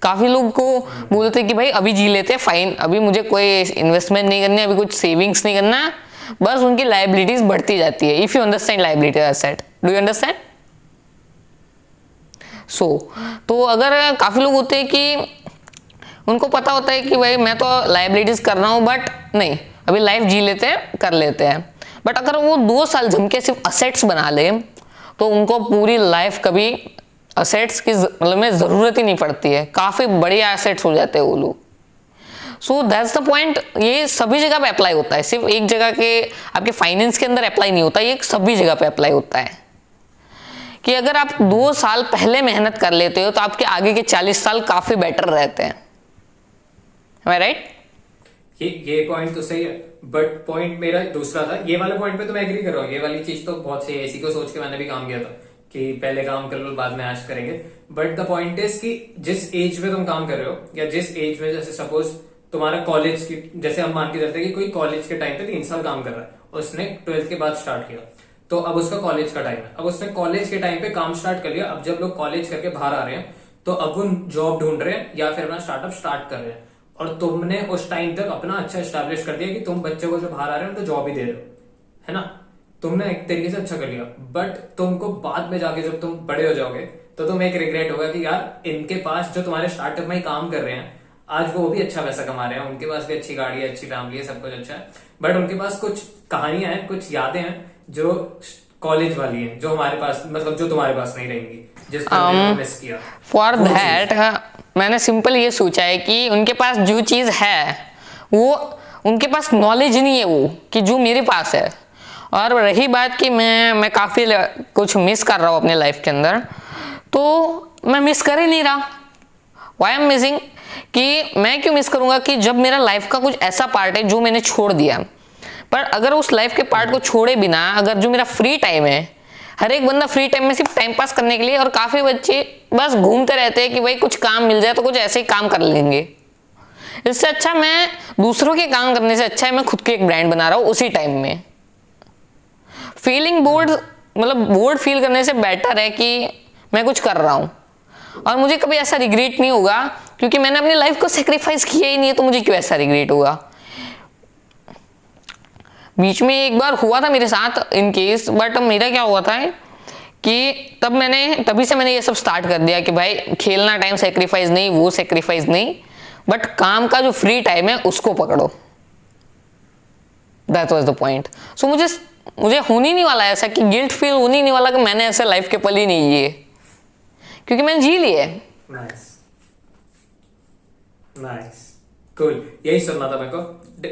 काफी लोग को बोलते हैं कि भाई अभी जी लेते हैं, फाइन, अभी मुझे कोई इन्वेस्टमेंट नहीं करनी, अभी कुछ सेविंग्स नहीं करना, बस उनकी लाइबिलिटीज बढ़ती जाती है। If you understand liability asset, do you understand? So तो अगर काफी लोग होते हैं कि उनको पता होता है कि भाई मैं तो लाइबिलिटीज कर रहा हूं, बट नहीं, अभी लाइफ जी लेते हैं, कर लेते हैं। बट अगर वो 2 साल जम के सिर्फ असेट्स बना ले तो उनको पूरी लाइफ कभी असेट्स की मतलब में जरूरत ही नहीं पड़ती है, काफी बढ़िया एसेट्स हो जाते हैं वो लोग। So that's the point. ये सभी जगह पे अप्लाई होता है, सिर्फ एक जगह के आपके फाइनेंस के अंदर अप्लाई नहीं होता, ये सभी जगह पे अप्लाई होता है कि अगर आप 2 साल पहले मेहनत कर लेते हो तो आपके आगे के 40 साल काफी बेटर रहते हैं। Am I right? ये पॉइंट तो सही है, बट पॉइंट मेरा दूसरा था। ये वाले पॉइंट पे तो मैं एग्री कर रहा हूँ, ये वाली चीज तो बहुत सही है, इसी को सोच के मैंने भी काम किया था कि पहले काम कर लो बाद में ऐश करेंगे। बट द पॉइंट इज कि जिस एज में तुम काम कर रहे हो या जिस एज में, जैसे सपोज तुम्हारा कॉलेज की, जैसे हम मान के चलते हैं कि कोई कॉलेज के टाइम पे 3 साल काम कर रहा है, उसने 12th के बाद स्टार्ट किया, तो अब उसका कॉलेज का टाइम है, अब उसने कॉलेज के टाइम पे काम स्टार्ट कर लिया। अब जब लोग कॉलेज करके बाहर आ रहे हैं तो अब वो जॉब ढूंढ रहे हैं या फिर अपना स्टार्टअप स्टार्ट कर रहे हैं, और तुमने उस टाइम तक अपना अच्छा एस्टैब्लिश कर दिया कि तुम बच्चे को जो बाहर आ रहे हैं उनको जॉब ही दे रहे हो, है ना। तुमने एक तरीके से अच्छा कर लिया, बट तुमको बाद में जाके जब तुम बड़े हो जाओगे तो तुम एक रिग्रेट होगा कि यार इनके पास जो तुम्हारे स्टार्टअप में ही काम कर रहे हैं आज वो भी अच्छा पैसा कमा रहे हैं, उनके पास भी अच्छी गाड़ी है, अच्छी फैमिली है, सब कुछ अच्छा है, बट उनके पास कुछ कहानियां हैं, कुछ यादें हैं जो कॉलेज वाली हैं, जो हमारे पास, मतलब जो तुम्हारे पास नहीं रहेंगी, जिसको मिस किया। फॉर दैट मैंने सिंपल ये सोचा है कि उनके पास जो चीज़ है वो उनके पास नॉलेज नहीं है वो कि जो मेरे पास है। और रही बात कि मैं काफ़ी कुछ मिस कर रहा हूँ अपने लाइफ के अंदर, तो मैं मिस कर ही नहीं रहा। वाई एम मिसिंग कि मैं क्यों मिस करूँगा कि जब मेरा लाइफ का कुछ ऐसा पार्ट है जो मैंने छोड़ दिया, पर अगर उस लाइफ के पार्ट को छोड़े बिना अगर जो मेरा फ्री टाइम है, हर एक बंदा फ्री टाइम में सिर्फ टाइम पास करने के लिए, और काफ़ी बच्चे बस घूमते रहते हैं कि भाई कुछ काम मिल जाए तो कुछ ऐसे ही काम कर लेंगे। इससे अच्छा मैं दूसरों के काम करने से अच्छा है मैं खुद के एक ब्रांड बना रहा हूँ उसी टाइम में। फीलिंग बोर्ड मतलब बोर्ड फील करने से बेटर है कि मैं कुछ कर रहा हूँ और मुझे कभी ऐसा रिग्रेट नहीं होगा, क्योंकि मैंने अपनी लाइफ को सेक्रीफाइस किया ही नहीं है, तो मुझे क्यों ऐसा रिग्रेट होगा। बीच में एक बार हुआ था मेरे साथ इन केस, बट मेरा क्या हुआ था कि तभी से मैंने ये सब स्टार्ट कर दिया कि भाई खेलना टाइम सेक्रीफाइस नहीं, वो सेक्रीफाइस नहीं, बट काम का जो फ्री टाइम है उसको पकड़ो। That was the point. So मुझे होनी नहीं वाला ऐसा कि गिल्ट फील होनी नहीं वाला कि मैंने ऐसे लाइफ के पल ही नहीं जिए, क्योंकि मैंने जी लिए। नाइस नाइस, कूल, यही सुनना था मेरे को,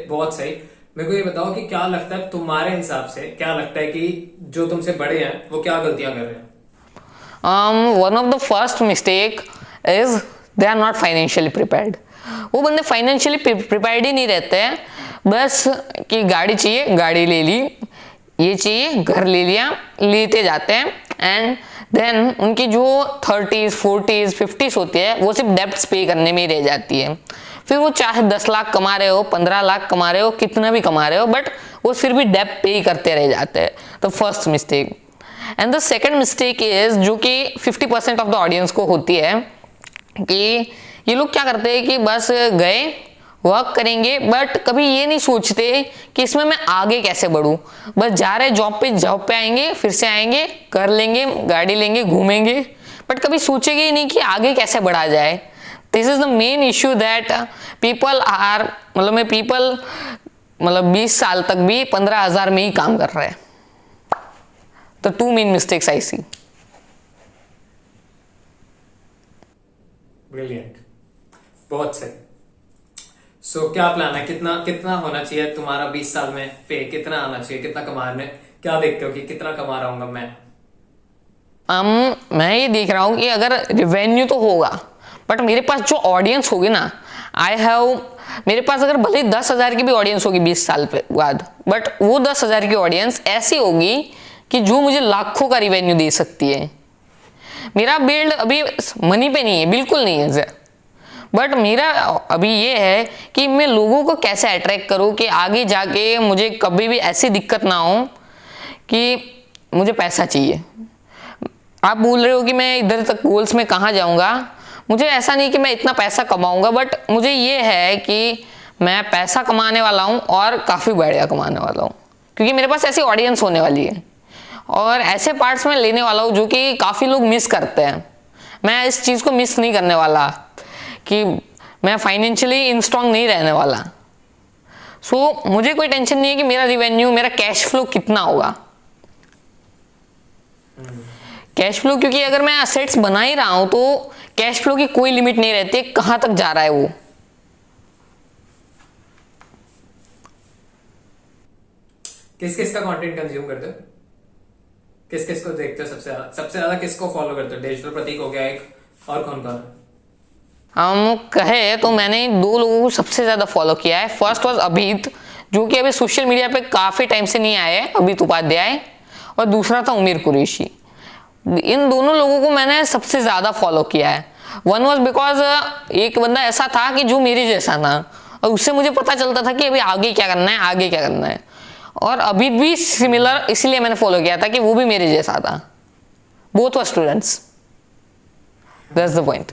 बहुत सही। मेरे को ये बताओ कि क्या लगता है तुम्हारे हिसाब से, क्या लगता है कि जो तुमसे बड़े हैं वो क्या गलतियां कर रहे हैं? One of the first mistake is they are not financially prepared. वो बंदे फाइनेंशियली प्रिपेयर्ड ही नहीं रहते हैं, बस कि गाड़ी चाहिए गाड़ी ले ली, ये चाहिए घर ले लिया, लेते जाते हैं, एंड देन उनकी जो 30s 40s 50s होती है वो सिर्फ डेब्ट्स पे करने में ही रह जाती है। फिर वो चाहे 10 लाख कमा रहे हो, 15 लाख कमा रहे हो, कितना भी कमा रहे हो, बट वो फिर भी डेब्ट पे ही करते रह जाते हैं। The first mistake. And the second mistake is, जो कि 50% ऑफ द ऑडियंस को होती है, कि ये लोग क्या करते हैं कि बस गए वर्क करेंगे, बट कभी ये नहीं सोचते कि इसमें मैं आगे कैसे बढ़ूं। बस जा रहे जॉब पे आएंगे, फिर से आएंगे, कर लेंगे, गाड़ी लेंगे, घूमेंगे, बट कभी सोचेंगे ही नहीं कि आगे कैसे बढ़ा जाए। This is the main issue that people are, मतलब 20 साल तक भी 15,000 में ही काम कर रहे हैं। the two main mistakes I see. Brilliant, बहुत सही। सो क्या प्लान है, कितना कितना होना चाहिए तुम्हारा 20 साल में पे, कितना आना चाहिए, कितना कमाने, क्या देखते हो कि कितना कमा रहा हूँ मैं? मैं ये देख रहा हूँ कि अगर रेवेन्यू तो होगा, बट मेरे पास जो ऑडियंस होगी ना, मेरे पास अगर भले 10,000 की भी ऑडियंस होगी 20 साल पे बाद, बट वो 10,000 की ऑडियंस ऐसी होगी कि जो मुझे लाखों का रिवेन्यू दे सकती है। मेरा बिल्ड अभी मनी पे नहीं है, बिल्कुल नहीं है, बट मेरा अभी ये है कि मैं लोगों को कैसे अट्रैक्ट करूं कि आगे जाके मुझे कभी भी ऐसी दिक्कत ना हो कि मुझे पैसा चाहिए। आप बोल रहे हो कि मैं इधर तक गोल्स में कहाँ जाऊंगा, मुझे ऐसा नहीं कि मैं इतना पैसा कमाऊंगा, बट मुझे ये है कि मैं पैसा कमाने वाला हूँ और काफ़ी बढ़िया कमाने वाला हूँ, क्योंकि मेरे पास ऐसी ऑडियंस होने वाली है और ऐसे पार्ट्स में लेने वाला हूँ जो कि काफ़ी लोग मिस करते हैं। मैं इस चीज़ को मिस नहीं करने वाला कि मैं फाइनेंशियली स्ट्रांग नहीं रहने वाला। सो मुझे कोई टेंशन नहीं है कि मेरा रिवेन्यू, मेरा कैश फ्लो कितना होगा। कैश फ्लो, क्योंकि अगर मैं असेट्स बना ही रहा हूं तो कैश फ्लो की कोई लिमिट नहीं रहती, कहां तक जा रहा है वो। किस किस का कंटेंट कंज्यूम करते हो, किस किस को देखते हो सबसे ज्यादा किसको फॉलो करते हो? डिजिटल प्रतीक हो गया एक, और कौन कौन? हम कहे तो मैंने 2 लोगों को सबसे ज्यादा फॉलो किया है। फर्स्ट वॉज अभित, जो कि अभी सोशल मीडिया पे काफी टाइम से नहीं आए, अभित उपाध्याय, और दूसरा था उमेर कुरैशी। इन दोनों लोगों को मैंने सबसे ज्यादा फॉलो किया है। वन वॉज बिकॉज एक बंदा ऐसा था कि जो मेरे जैसा था और उससे मुझे पता चलता था कि अभी आगे क्या करना है, आगे क्या करना है। और अभी भी सिमिलर इसलिए मैंने फॉलो किया था कि वो भी मेरे जैसा था। Both were students, that's the point.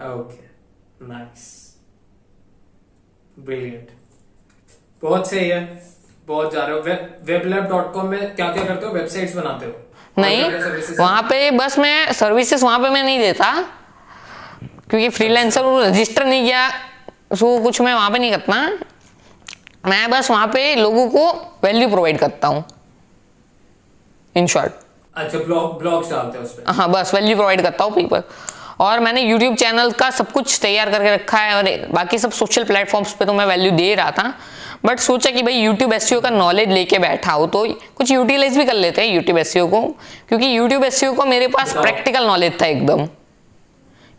Okay, nice, brilliant, बहुत सही है, बहुत जा रहे हो। weblab.com में क्या क्या करते हो? वेबसाइट्स बनाते हो? नहीं, वहां पे बस मैं सर्विसेज वहां पे मैं नहीं देता, क्योंकि फ्रीलांसर रजिस्टर नहीं किया, सो कुछ मैं वहां पे नहीं करता। मैं बस वहां पे लोगों को वैल्यू प्रोवाइड करता हूँ, इन शॉर्ट। अच्छा, ब्लॉग्स डालते हो उस पे? हाँ, बस वैल्यू प्रोवाइड करता हूँ पीपल। और मैंने यूट्यूब चैनल का सब कुछ तैयार करके रखा है, और बाकी सब सोशल प्लेटफॉर्म्स पे तो मैं वैल्यू दे रहा था, बट सोचा कि भाई यूट्यूब एसईओ का नॉलेज लेके बैठा हो तो कुछ यूटिलाइज भी कर लेते हैं यूट्यूब एसईओ को, क्योंकि यूट्यूब एसईओ को मेरे पास प्रैक्टिकल नॉलेज था एकदम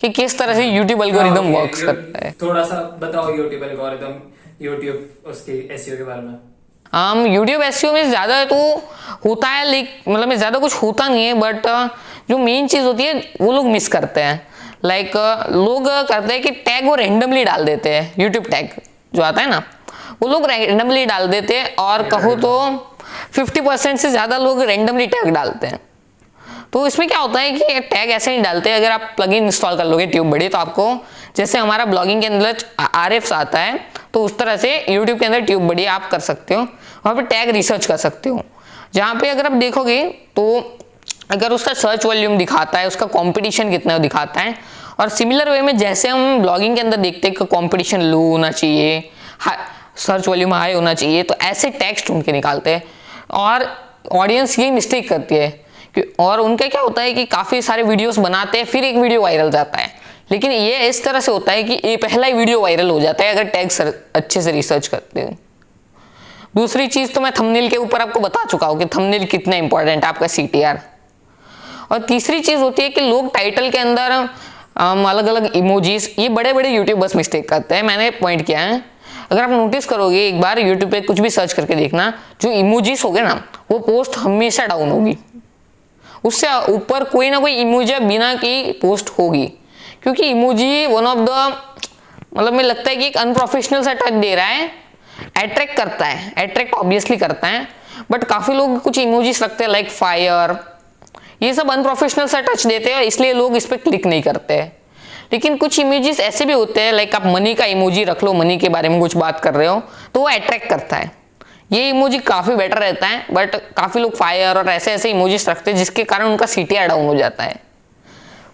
कि किस तरह से यूट्यूब एल्गोरिदम वर्क्स करता है। थोड़ा सा बताओ यूट्यूब एल्गोरिदम, यूट्यूब उसके एसईओ के बारे में। यूट्यूब एसईओ में ज़्यादा तो होता है, लेकिन मतलब में ज़्यादा कुछ होता नहीं है, बट जो मेन चीज़ होती है वो लोग मिस करते हैं। लाइक लोग करते हैं कि टैग वो रेंडमली डाल देते हैं, यूट्यूब टैग जो आता है ना, वो लोग रेंडमली डाल देते हैं, और कहो तो 50% से ज़्यादा लोग रेंडमली टैग डालते हैं। तो इसमें क्या होता है कि टैग ऐसे नहीं डालते। अगर आप प्लगइन इंस्टॉल कर लोगे ट्यूबबडी, तो आपको जैसे हमारा ब्लॉगिंग के अंदर RFs आता है, तो उस तरह से यूट्यूब के अंदर ट्यूबबडी आप कर सकते हो, वहाँ पे टैग रिसर्च कर सकते हो, जहाँ पे अगर आप देखोगे तो अगर उसका सर्च वॉल्यूम दिखाता है, उसका कंपटीशन कितना दिखाता है। और सिमिलर वे में जैसे हम ब्लॉगिंग के अंदर देखते हैं कि कंपटीशन लो होना चाहिए, सर्च वॉल्यूम हाई होना चाहिए, तो ऐसे टैग्स ढूंढ के निकालते हैं। और ऑडियंस ये मिस्टेक करती है और उनका क्या होता है कि काफ़ी सारे वीडियोस बनाते हैं, फिर एक वीडियो वायरल जाता है, लेकिन ये इस तरह से होता है कि ये पहला ही वीडियो वायरल हो जाता है अगर टैग्स अच्छे से रिसर्च करते हैं। दूसरी चीज़ तो मैं थंबनेल के ऊपर आपको बता चुका हूँ कि थंबनेल कितना इंपॉर्टेंट है आपका CTR। और तीसरी चीज़ होती है कि लोग टाइटल के अंदर अलग अलग इमोजीज, ये बड़े बड़े यूट्यूबर्स मिस्टेक करते हैं, मैंने पॉइंट किया है। अगर आप नोटिस करोगे, एक बार यूट्यूब पे कुछ भी सर्च करके देखना, जो इमोजीज होगे ना, वो पोस्ट हमेशा डाउन होगी, उससे ऊपर कोई ना कोई इमोजी बिना की पोस्ट होगी, क्योंकि इमोजी वन ऑफ द, मतलब मुझे लगता है कि एक अनप्रोफेशनल सा टच दे रहा है, अट्रैक्ट करता है, अट्रैक्ट ऑब्वियसली करता है, बट काफ़ी लोग कुछ इमोजीज रखते हैं लाइक फायर, ये सब अनप्रोफेशनल सा टच देते हैं, इसलिए लोग इस पर क्लिक नहीं करते हैं। लेकिन कुछ इमेजेस ऐसे भी होते हैं, लाइक आप मनी का इमोजी रख लो, मनी के बारे में कुछ बात कर रहे हो, तो वो अट्रैक्ट करता है। ये इमोजी काफ़ी बेटर रहता है, बट काफ़ी लोग फायर और ऐसे ऐसे इमोजीज रखते हैं, जिसके कारण उनका CTR डाउन हो जाता है।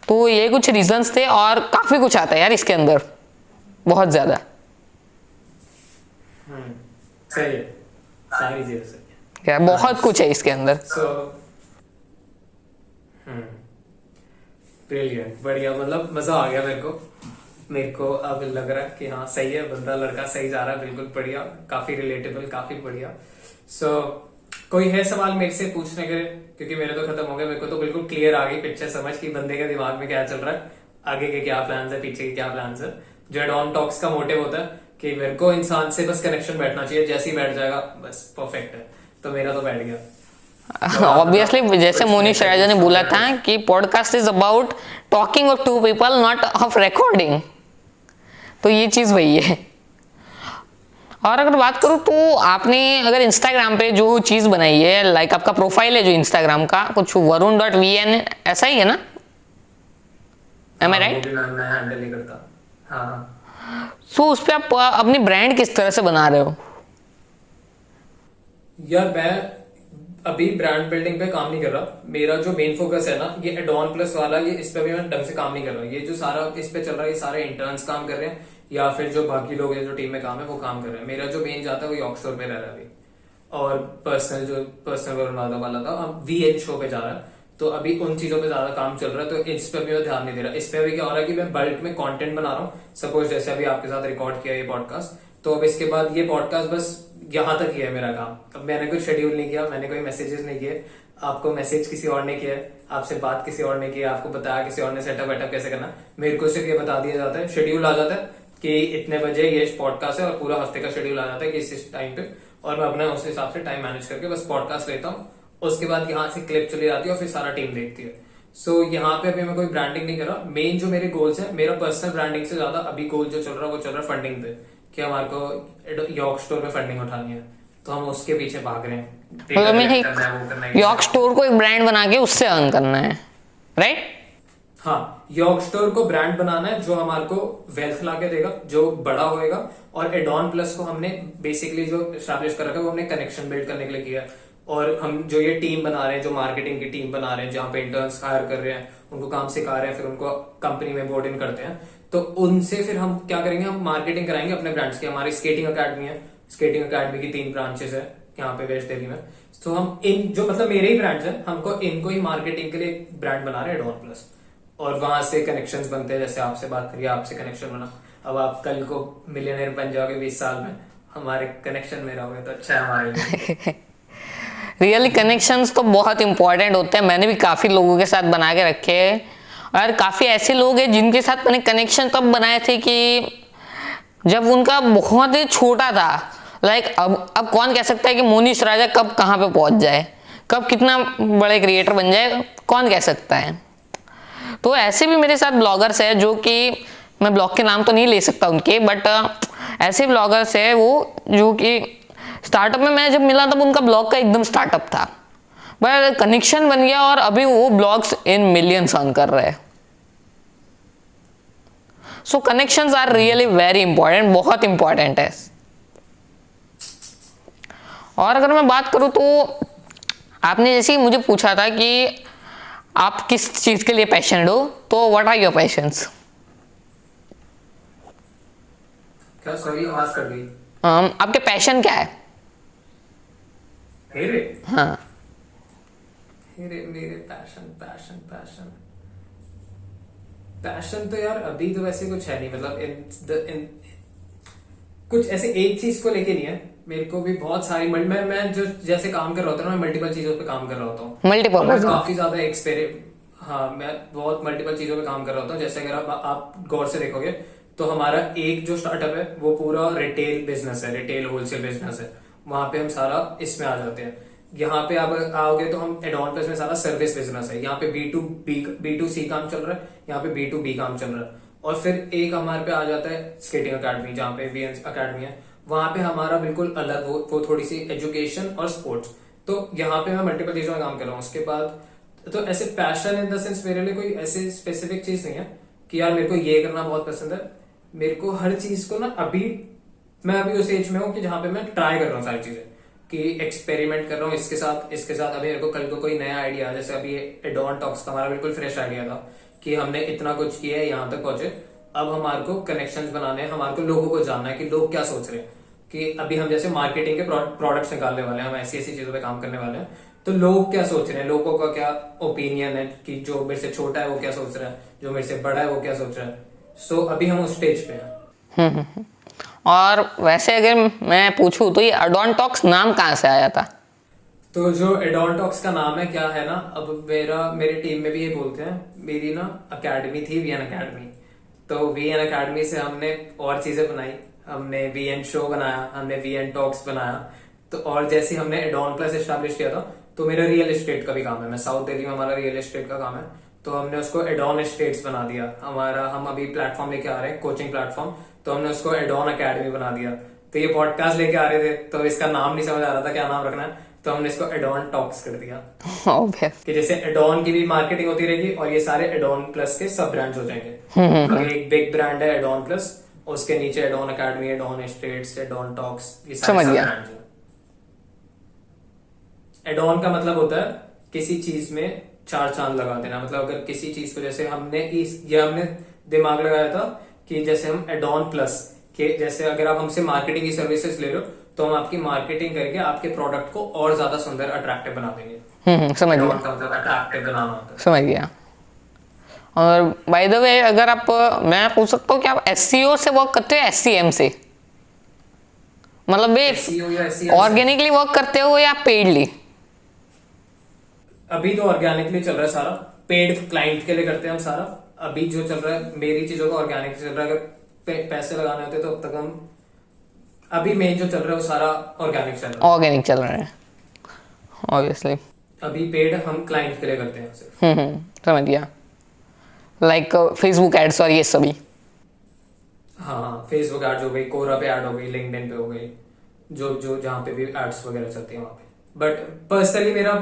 तो ये कुछ रीजंस थे, और काफ़ी कुछ आता है यार इसके अंदर, बहुत ज़्यादा। सही है, सारी चीजें सही है। यार बहुत कुछ है इसके अंदर। सो ब्रिलियंट, बढ़िया, मतलब मजा आ गया मेरे को अब लग रहा है कि हाँ सही है, बंदा लड़का सही जा रहा है, बिल्कुल बढ़िया, काफी रिलेटेबल, काफी बढ़िया। सो कोई है सवाल मेरे से पूछने के? क्योंकि मेरे तो खत्म हो गया, मेरे को तो बिल्कुल क्लियर आ गई पिक्चर समझ कि बंदे के दिमाग में क्या चल रहा है, आगे के क्या प्लान्स है, पीछे के क्या प्लान्स है। जो एडॉन टॉक्स का मोटिव होता है कि मेरे को इंसान से बस कनेक्शन बैठना चाहिए, जैसे ही बैठ जाएगा बस परफेक्ट है, तो मेरा तो बैठ गया। ऑब्वियसली जैसे मोनिश राजा ने बोला था कि podcast is about talking of to people, not of recording, तो ये चीज वही है। और अगर बात करूँ तो आपने अगर इंस्टाग्राम पे जो चीज बनाई है, लाइक आपका प्रोफाइल है जो इंस्टाग्राम का, कुछ varun.vn ऐसा ही है ना? Am I right? मैं हैंडल नहीं करता। हाँ। सो उस पे आप अपनी ब्रांड किस तरह से बना रहे हो? यार मैं अभी ब्रांड बिल्डिंग पे काम नहीं कर रहा, मेरा जो मेन फोकस है ना ये एडॉन प्लस वाला, ये इस पे भी मैं ढंग से काम नहीं कर रहा। ये जो सारा इस पे चल रहा है, ये सारे इंटर्न्स काम कर रहे हैं या फिर जो बाकी लोग हैं जो टीम में काम है वो काम कर रहे हैं। मेरा जो मेन जाता है वो यॉर्क स्टोर पे रह रहा है अभी, और पर्सनल वाला था अब वीएन शो पे जा रहा है, तो अभी उन चीजों पे ज्यादा काम चल रहा है, तो इस पे भी मैं ध्यान नहीं दे रहा। इस पे अभी क्या हो रहा है कि मैं बल्क में कंटेंट बना रहा हूँ, सपोज जैसे अभी आपके साथ रिकॉर्ड किया ये पॉडकास्ट, तो अब इसके बाद ये पॉडकास्ट बस यहाँ तक ही है मेरा काम। अब मैंने कोई शेड्यूल नहीं किया, मैंने कोई मैसेजेस नहीं किए, आपको मैसेज किसी और ने किया है, आपसे बात किसी और ने की, आपको बताया किसी और ने सेटअप वेटअप कैसे करना, मेरे को सिर्फ ये बता दिया जाता है, शेड्यूल आ जाता है कि इतने बजे ये पॉडकास्ट है, और पूरा हफ्ते का शेड्यूल आ जाता है कि इस टाइम पे, और मैं अपना उस हिसाब से टाइम मैनेज करके बस पॉडकास्ट लेता हूँ। उसके बाद यहाँ से क्लिप चली जाती है और फिर सारा टीम देखती है। सो यहाँ पे अभी मैं कोई ब्रांडिंग नहीं कर रहा। मेन जो मेरे गोल्स है, मेरा पर्सनल ब्रांडिंग से ज्यादा अभी गोल जो चल रहा है वो चल रहा है फंडिंग पे, कि हमारे को यॉर्क स्टोर में फंडिंग उठानी है, तो हम उसके पीछे भाग रहे हैं। मतलब मैं यॉर्क स्टोर को एक ब्रांड बना के उससे अर्न करना है, राइट? हाँ, यॉर्क स्टोर को ब्रांड बनाना है जो हमारे को वेल्थ ला के देगा, जो बड़ा होएगा। और एडॉन प्लस को हमने बेसिकली जो एस्टैब्लिश कर रखा है वो हमने कनेक्शन बिल्ड करने के लिए किया है। और हम जो ये टीम बना रहे हैं, जो मार्केटिंग की टीम बना रहे हैं, जहाँ पे इंटर्न्स हायर कर रहे हैं, उनको काम सिखा रहे हैं, फिर उनको कंपनी में बोर्ड इन करते हैं, तो उनसे फिर हम क्या करेंगे, हम मार्केटिंग कराएंगे अपने ब्रांड्स की। हमारी स्केटिंग अकेडमी है, स्केटिंग अकेडमी की 3 ब्रांचेस है यहाँ पे वेस्ट दिल्ली में। तो हम इन जो मतलब मेरे ही ब्रांड्स हैं, हमको इनको ही मार्केटिंग के लिए ब्रांड बना रहे हैं एडॉन प्लस, और वहां से कनेक्शंस बनते हैं। जैसे आपसे बात करिए, आपसे कनेक्शन बना, अब आप कल को मिलियनर बन जाओगे 20 साल में, हमारे कनेक्शन में रहोगे तो अच्छा है हमारे लिए। रियली कनेक्शंस तो बहुत इंपॉर्टेंट होते हैं। मैंने भी काफी लोगों के साथ बना के रखे हैं, और काफी ऐसे लोग हैं जिनके साथ मैंने कनेक्शन तब बनाए थे कि जब उनका बहुत ही छोटा था। लाइक अब कौन कह सकता है कि मोनिश राजा कब कहाँ पे पहुंच जाए, कब कितना बड़े क्रिएटर बन जाए, कौन कह सकता है। तो ऐसे भी मेरे साथ ब्लॉगर्स है जो कि मैं ब्लॉग के नाम तो नहीं ले सकता उनके, बट ऐसे ब्लॉगर्स है वो जो कि स्टार्टअप में मैं जब मिला तब उनका ब्लॉग का एकदम स्टार्टअप था, बट कनेक्शन बन गया और अभी वो ब्लॉग्स इन मिलियंस अर्न कर रहे हैं। So connections are really very important, बहुत इंपॉर्टेंट है। और अगर मैं बात करूं तो आपने जैसे मुझे पूछा था कि आप किस चीज के लिए पैशनेट हो, तो व्हाट आर योर पैशंस? क्या सॉरी आवाज कट गई। आपके पैशन क्या है? मेरे हाँ, मेरे पैशन तो यार अभी तो वैसे कुछ है नहीं, मतलब इन कुछ ऐसे एक चीज को लेके नहीं है। मेरे को भी बहुत सारी मैं जो जैसे काम कर रहा होता हूँ, मैं मल्टीपल चीजों पे काम कर रहा होता हूँ, मल्टीपर्पज, काफी ज्यादा हाँ, मैं बहुत मल्टीपल चीजों पे काम कर रहा होता हूँ। जैसे अगर आप गौर से देखोगे तो हमारा एक जो स्टार्टअप है वो पूरा रिटेल बिजनेस है, रिटेल होलसेल बिजनेस है, वहां पे हम सारा इसमें आ जाते हैं। यहाँ पे आप आओगे तो हम एडॉन प्लस में सारा सर्विस बिजनेस है। यहाँ पे B2C काम चल रहा है, यहाँ पे B2B काम चल रहा है। और फिर एक हमारे पे आ जाता है स्केटिंग अकेडमी, जहाँ पे वीएन अकेडमी है, वहां पे हमारा बिल्कुल अलग वो थोड़ी सी एजुकेशन और स्पोर्ट्स। तो यहाँ पे मैं मल्टीपल चीजों में काम कर रहा हूँ। उसके बाद तो ऐसे पैशन इन द सेंस मेरे लिए कोई ऐसे स्पेसिफिक चीज नहीं है कि यार मेरे को ये करना बहुत पसंद है। मेरे को हर चीज को ना मैं अभी उस एज में हूँ कि जहाँ पे मैं ट्राई कर रहा हूँ सारी चीजें, कि एक्सपेरिमेंट कर रहा हूँ इसके साथ। अभी मेरे को कल को कोई नया आइडिया, जैसे अभी एडॉन टॉक्स का हमारा बिल्कुल फ्रेश आइडिया था कि हमने इतना कुछ किया है, यहाँ तक पहुंचे, अब हमारे को कनेक्शंस बनाने हैं, हमारे को लोगों को जानना है कि लोग क्या सोच रहे हैं। कि अभी हम जैसे मार्केटिंग के प्रोडक्ट्स निकालने वाले हैं, हम ऐसी ऐसी चीजों पे काम करने वाले हैं, तो लोग क्या सोच रहे हैं, लोगों का क्या ओपिनियन है, कि जो मेरे से छोटा है वो क्या सोच रहा है, जो मेरे से बड़ा है वो क्या सोच रहा है। सो अभी हम उस स्टेज पे हैं। और वैसे अगर मैं पूछूं तो ये अडोनटॉक्स नाम कहाँ से आया था? तो जो एडोनटॉक्स का नाम है क्या है ना, अब मेरे टीम में भी ये बोलते हैं, मेरी ना अकेडमी थी वीएन अकेडमी, तो वीएन अकेडमी से हमने और चीजें बनाई, हमने वीएन शो बनाया, हमने वीएन टॉक्स बनाया, तो और जैसे हमने एडोन प्लस एस्टैब्लिश किया था, तो मेरा रियल एस्टेट का भी काम है, मैं साउथ दिल्ली में, हमारा रियल एस्टेट का काम है, तो हमने उसको एडोन एस्टेट्स बना दिया हमारा। हम अभी प्लेटफॉर्म लेके आ रहे हैं, कोचिंग प्लेटफॉर्म, तो हमने उसको एडोन अकेडमी बना दिया। तो ये पॉडकास्ट लेके आ रहे थे, तो इसका नाम नहीं समझ आ रहा था क्या नाम रखना है, तो हमने इसको एडोन टॉक्स कर दिया। Obvious. कि जैसे एडोन की भी मार्केटिंग होती रहेगी और ये सारे एडोन प्लस के सब ब्रांड्स हो जाएंगे। तो एक बिग ब्रांड है एडोन प्लस, उसके नीचे एडोन अकेडमी, एडोन एस्टेट्स, एडोन टॉक्स, ये सारे समझ सब गया। ब्रांड्स हैं। एडोन का मतलब होता है किसी चीज में चार चांद लगा देना, मतलब अगर किसी चीज को जैसे हमने दिमाग लगाया था कि जैसे हम एडोन प्लस के, जैसे अगर आप हमसे मार्केटिंग की सर्विसेज ले रहे हो, तो हम आपकी मार्केटिंग करके आपके प्रोडक्ट को और ज्यादा सुंदर अट्रैक्टिव बना देंगे। समझ गया, एडोन का मतलब अट्रैक्टिव बनाना होता है। समझ गया। और बाय द वे अगर आप, मैं पूछ सकता हूँ कि आप एसईओ से वर्क करते हो, एससीएम से? मतलब ये SEO या SEM ऑर्गेनिकली वर्क करते हो या पेडली? अभी तो ऑर्गेनिकली चल रहा है सारा, पेड क्लाइंट के लिए करते हैं हम सारा। अभी जो चल रहा है मेरी चीजों का ऑर्गेनिक चल रहा है, अगर पैसे लगाने होते तो अब तक हम, अभी मेन जो चल रहा है वो सारा ऑर्गेनिक चल रहा है। ऑर्गेनिक चल रहा है ऑब्वियसली। अभी पेड हम क्लाइंट के लिए करते हैं सिर्फ। समझ गया। लाइक फेसबुक एड्स और ये सभी। हाँ, फेसबुक एड्स हो गई, कोरा पे ऐड हो गई, लिंक्डइन पे हो गई, जो जो जहाँ पे भी एड्स वगैरह चलती है वहां पे। बट पर्सनली मेरा,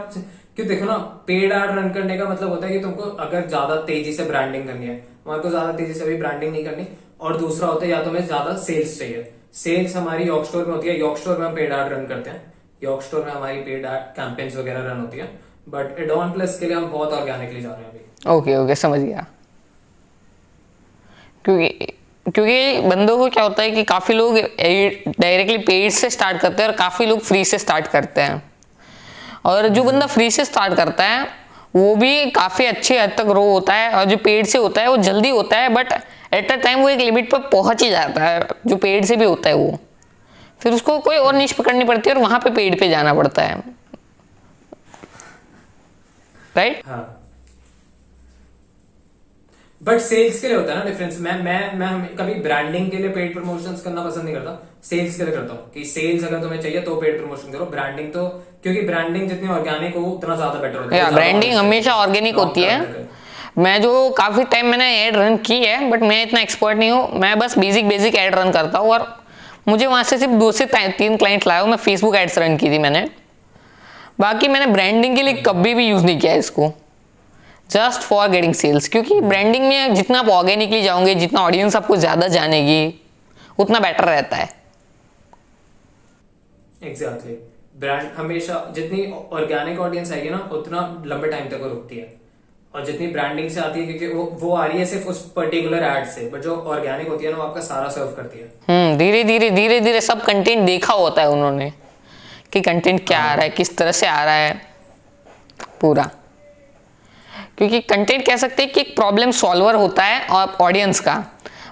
क्यों देखो ना, पेड एड रन करने का मतलब होता है कि तुमको अगर ज्यादा तेजी से ब्रांडिंग करनी है, हमारे को ज्यादा तेजी से अभी ब्रांडिंग नहीं करनी, और दूसरा होता है या तो हमें ज्यादा सेल्स चाहिए। सेल्स हमारी यॉर्क स्टोर में होती है, यॉर्क स्टोर में हम पेड एड रन करते हैं, यॉर्क स्टोर में हमारी पेड एड कैंपेन्स वगैरह रन होती है। बट एडोन प्लस के लिए हम बहुत ऑर्गेनिकली जा रहे हैं अभी। ओके ओके, समझ गया। क्योंकि बंदों को क्या होता है कि काफ़ी लोग डायरेक्टली पेड से स्टार्ट करते हैं और काफ़ी लोग फ्री से स्टार्ट करते हैं। और जो बंदा फ्री से स्टार्ट करता है वो भी काफ़ी अच्छे हद तक ग्रो होता है, और जो पेड से होता है वो जल्दी होता है, बट एट अ टाइम वो एक लिमिट पर पहुंच ही जाता है। जो पेड से भी होता है वो फिर उसको कोई और निश पकड़नी पड़ती है और वहां पे पेड पे जाना पड़ता है, राइट? हाँ, बट सेल्स के लिए होता है ना डिफरेंस। मैं कभी ब्रांडिंग के लिए पेड प्रमोशंस करना पसंद नहीं करता, सेल्स के लिए करता हूँ कि सेल्स अगर तुम्हें चाहिए तो पेड प्रमोशन करो। ब्रांडिंग तो, क्योंकि ब्रांडिंग जितनी ऑर्गेनिक हो उतना ज्यादा बेटर होता है। ब्रांडिंग हमेशा ऑर्गेनिक होती है। मैं जो काफ़ी टाइम मैंने ऐड रन की है, बट मैं इतना एक्सपर्ट नहीं हूँ, मैं बस बेसिक ऐड रन करता हूँ, और मुझे वहाँ से सिर्फ 2 से 3 क्लाइंट लाया हूँ। मैं फेसबुक एड्स रन की थी मैंने, बाकी मैंने ब्रांडिंग के लिए कभी भी यूज़ नहीं किया इसको, जस्ट फॉर गेटिंग सेल्स। क्योंकि ब्रांडिंग में जितना आप ऑर्गेनिकली जाओगे, जितना ऑडियंस आपको ज़्यादा जानेगी, उतना बेटर रहता है। एग्जैक्टली, ब्रांड हमेशा जितनी ऑर्गेनिक ऑडियंस आएगी ना, उतना लंबे टाइम तक वो रुकती है, और जितनी ब्रांडिंग से आती है, क्योंकि वो आ रही है सिर्फ उस पर्टिकुलर एड से, बट जो ऑर्गेनिक होती है ना वो आपका सारा सर्व करती है। धीरे धीरे सब कंटेंट देखा होता है उन्होंने कि कंटेंट क्या आ रहा है, किस तरह से आ रहा है पूरा। क्योंकि कंटेंट कह सकते हैं कि एक प्रॉब्लम सॉल्वर होता है और ऑडियंस का,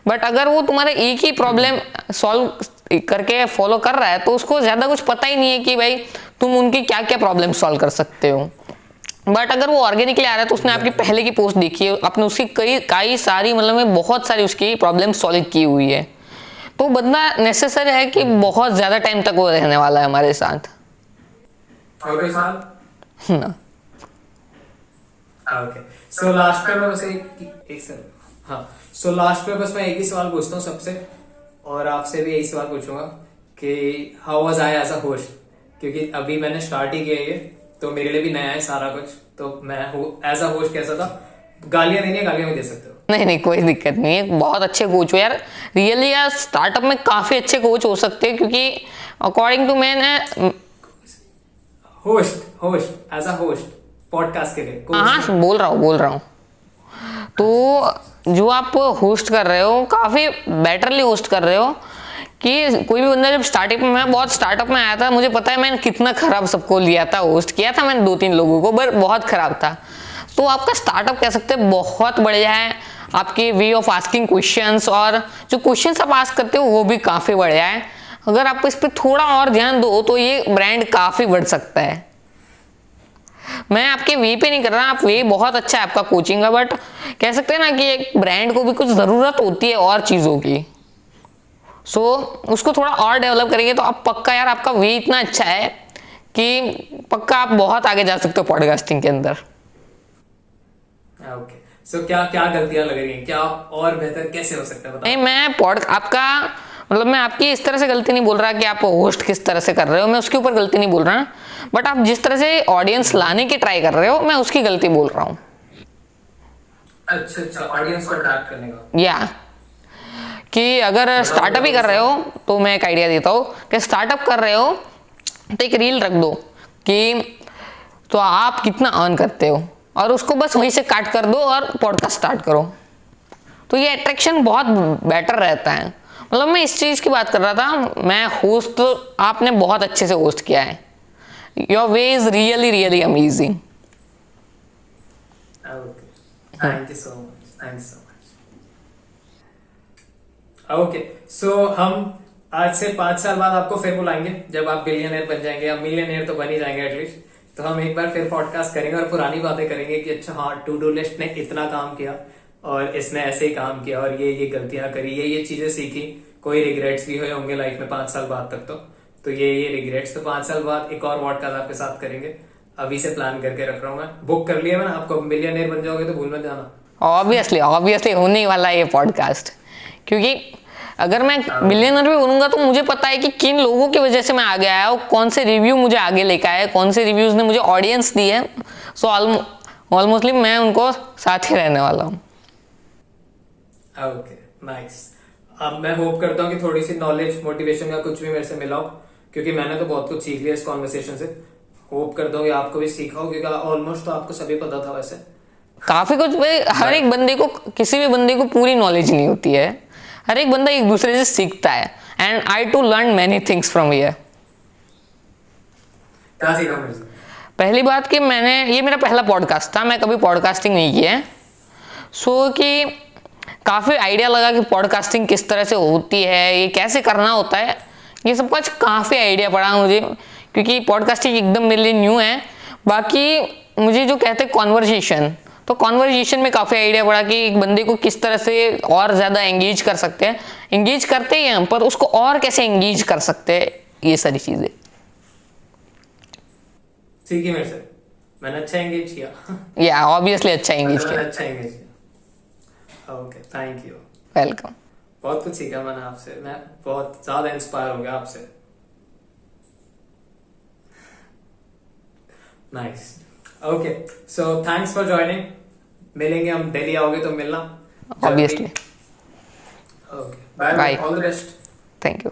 बट अगर वो तुम्हारा एक ही प्रॉब्लम सॉल्व करके फॉलो कर रहा है तो उसको ज़्यादा कुछ पता ही नहीं है कि भाई तुम उनकी क्या क्या प्रॉब्लम सॉल्व कर सकते हो। बट अगर वो ऑर्गेनिकली आ रहा है तो उसने आपकी पहले की पोस्ट देखी है, आपने उसकी कई सारी, मतलब में बहुत सारी उसकी प्रॉब्लम सॉल्व की हुई है, तो बंदा नेसेसरी है कि बहुत ज़्यादा टाइम तक वो रहने वाला है हमारे साथ। ओके सो लास्ट पे मैं बस एक सर, हाँ, सो लास्ट पे बस मैं एक ही सवाल पूछता हूँ सबसे, और आपसे भी यही सवाल पूछूंगा कि how was I as a host, क्योंकि अभी मैंने स्टार्ट ही किया ये, तो मेरे लिए भी नया है सारा कुछ, तो मैं एज अ होस्ट कैसा था? गालियां देनी है, गालियां भी दे सकते हो। नहीं कोई दिक्कत नहीं है, बहुत अच्छे कोच हो यार, रियली यार। स्टार्टअप में काफी अच्छे कोच हो सकते हैं, क्योंकि अकॉर्डिंग टू मैंने host as a host podcast के लिए। हाँ, बोल रहा हूँ। तो जो आप होस्ट कर रहे हो काफी बेटरली होस्ट कर रहे हो, कि कोई भी बंदा जब स्टार्टिंग में, मैं बहुत स्टार्टअप में आया था, मुझे पता है मैंने कितना खराब सबको लिया था, होस्ट किया था मैंने 2-3 लोगों को, पर बहुत खराब था। तो आपका स्टार्टअप कह सकते हैं बहुत बढ़िया है, आपके वे ऑफ आस्किंग क्वेश्चंस और जो क्वेश्चंस आप आस्क करते हो वो भी काफ़ी बढ़िया है। अगर आप इस पर थोड़ा और ध्यान दो तो ये ब्रांड काफ़ी बढ़ सकता है। मैं आपके वे पे नहीं कर रहा, आप वे बहुत अच्छा है आपका कोचिंग का, बट कह सकते हैं ना कि एक ब्रांड को भी कुछ ज़रूरत होती है और चीज़ों की। सो उसको थोड़ा और डेवलप करेंगे तो आप पक्का यार, आपका वे इतना अच्छा है कि पक्का आप बहुत आगे जा सकते हो पॉडकास्टिंग के अंदर। ओके, सो क्या क्या गलतियां लग रही हैं, क्या और बेहतर कैसे हो सकता है, बताओ। नहीं, मैं आपका मतलब मैं आपकी इस तरह से गलती नहीं बोल रहा कि आप होस्ट किस तरह से कर रहे हो, मैं उसके ऊपर गलती नहीं बोल रहा, बट आप जिस तरह से ऑडियंस लाने की ट्राई कर रहे हो मैं उसकी गलती बोल रहा हूँ। अच्छा, ऑडियंस को अट्रैक्ट करने का। या कि अगर स्टार्टअप ही कर रहे हो तो मैं एक आइडिया देता हूँ कि स्टार्टअप कर रहे हो तो एक रील रख दो कि तो आप कितना अर्न करते हो और उसको बस वहीं से काट कर दो और पॉडकास्ट स्टार्ट करो, तो ये अट्रैक्शन बहुत बेटर रहता है। मतलब मैं इस चीज़ की बात कर रहा था, मैं होस्ट आपने बहुत अच्छे से होस्ट किया है, your way is really really amazing. Thank you so much, thank you so much. Okay, so हम आज से 5 साल बाद आपको फिर बुलाएंगे जब आप बिलियनर बन जाएंगे या मिलियनर तो बन ही जाएंगे एटलीस्ट, तो हम एक बार फिर पॉडकास्ट करेंगे और पुरानी बातें करेंगे कि अच्छा हाँ, टू डू लिस्ट ने इतना काम किया और इसने ऐसे ही काम किया और ये गलतियां करी, ये चीजें सीखी, कोई रिग्रेट्स भी हुए होंगे लाइफ में 5 साल बाद तक, तो ये रिग्रेट्स तो 5 साल बाद एक और पॉडकास्ट आपके साथ करेंगे। अभी से प्लान करके रख रहा हूँ, मैं बुक कर लिया मैंने, आपको मिलियनर बन जाओगे तो भूल मत जाना। ऑब्वियसली होने वाला है ये पॉडकास्ट, क्योंकि अगर मैं मिलियनर भी बनूंगा तो मुझे पता है कि किन लोगों की वजह से मैं आगे आया हूँ, कौन से रिव्यू मुझे आगे लेकर आए, कौन से रिव्यूज ने मुझे ऑडियंस दी है। सो ऑलमोस्टली मैं उनको साथ ही रहने वाला हूँ। Okay, nice. अब मैं होप करता हूँ कि थोड़ी सी नॉलेज, मोटिवेशन का कुछ भी मेरे से मिला हो, क्योंकि मैंने तो बहुत कुछ सीख लिया इस कॉन्वर्सेशन से। होप करता हूँ कि आपको भी सीखा हो, क्योंकि ऑलमोस्ट तो आपको सभी पता था वैसे। काफी कुछ भाई, हर एक बंदे को, किसी भी बंदे को पूरी नॉलेज नहीं होती है, हर एक बंदा एक दूसरे से सीखता है, and I too learn many things from here. क्या सीखा मेरे से? पहली बात कि ये मेरा पहला पॉडकास्ट था, मैं कभी पॉडकास्टिंग नहीं किया है, सो कि काफ़ी आइडिया लगा कि पॉडकास्टिंग किस तरह से होती है, ये कैसे करना होता है, ये सब कुछ काफ़ी आइडिया पड़ा मुझे, क्योंकि पॉडकास्टिंग एकदम मेरे लिए न्यू है। बाकी मुझे जो कहते हैं कॉन्वर्जेशन, तो कॉन्वर्जेशन में काफ़ी आइडिया पड़ा कि एक बंदे को किस तरह से और ज़्यादा एंगेज कर सकते हैं, एंगेज करते ही हैं पर उसको और कैसे एंगेज कर सकते हैं, ये सारी चीज़ें सीखी मेरे से, मैंने अच्छा एंगेज किया। या ऑब्वियसली अच्छा एंगेज किया। अच्छा एंगेज किया। Okay, thank you, welcome. बहुत कुछ सीखा मैंने आपसे, मैं बहुत ज्यादा इंस्पायर हो गया आपसे। Nice. Okay, so thanks for joining. मिलेंगे हम, दिल्ली आओगे तो मिलना obviously. Okay, bye bye, all the best. Thank you.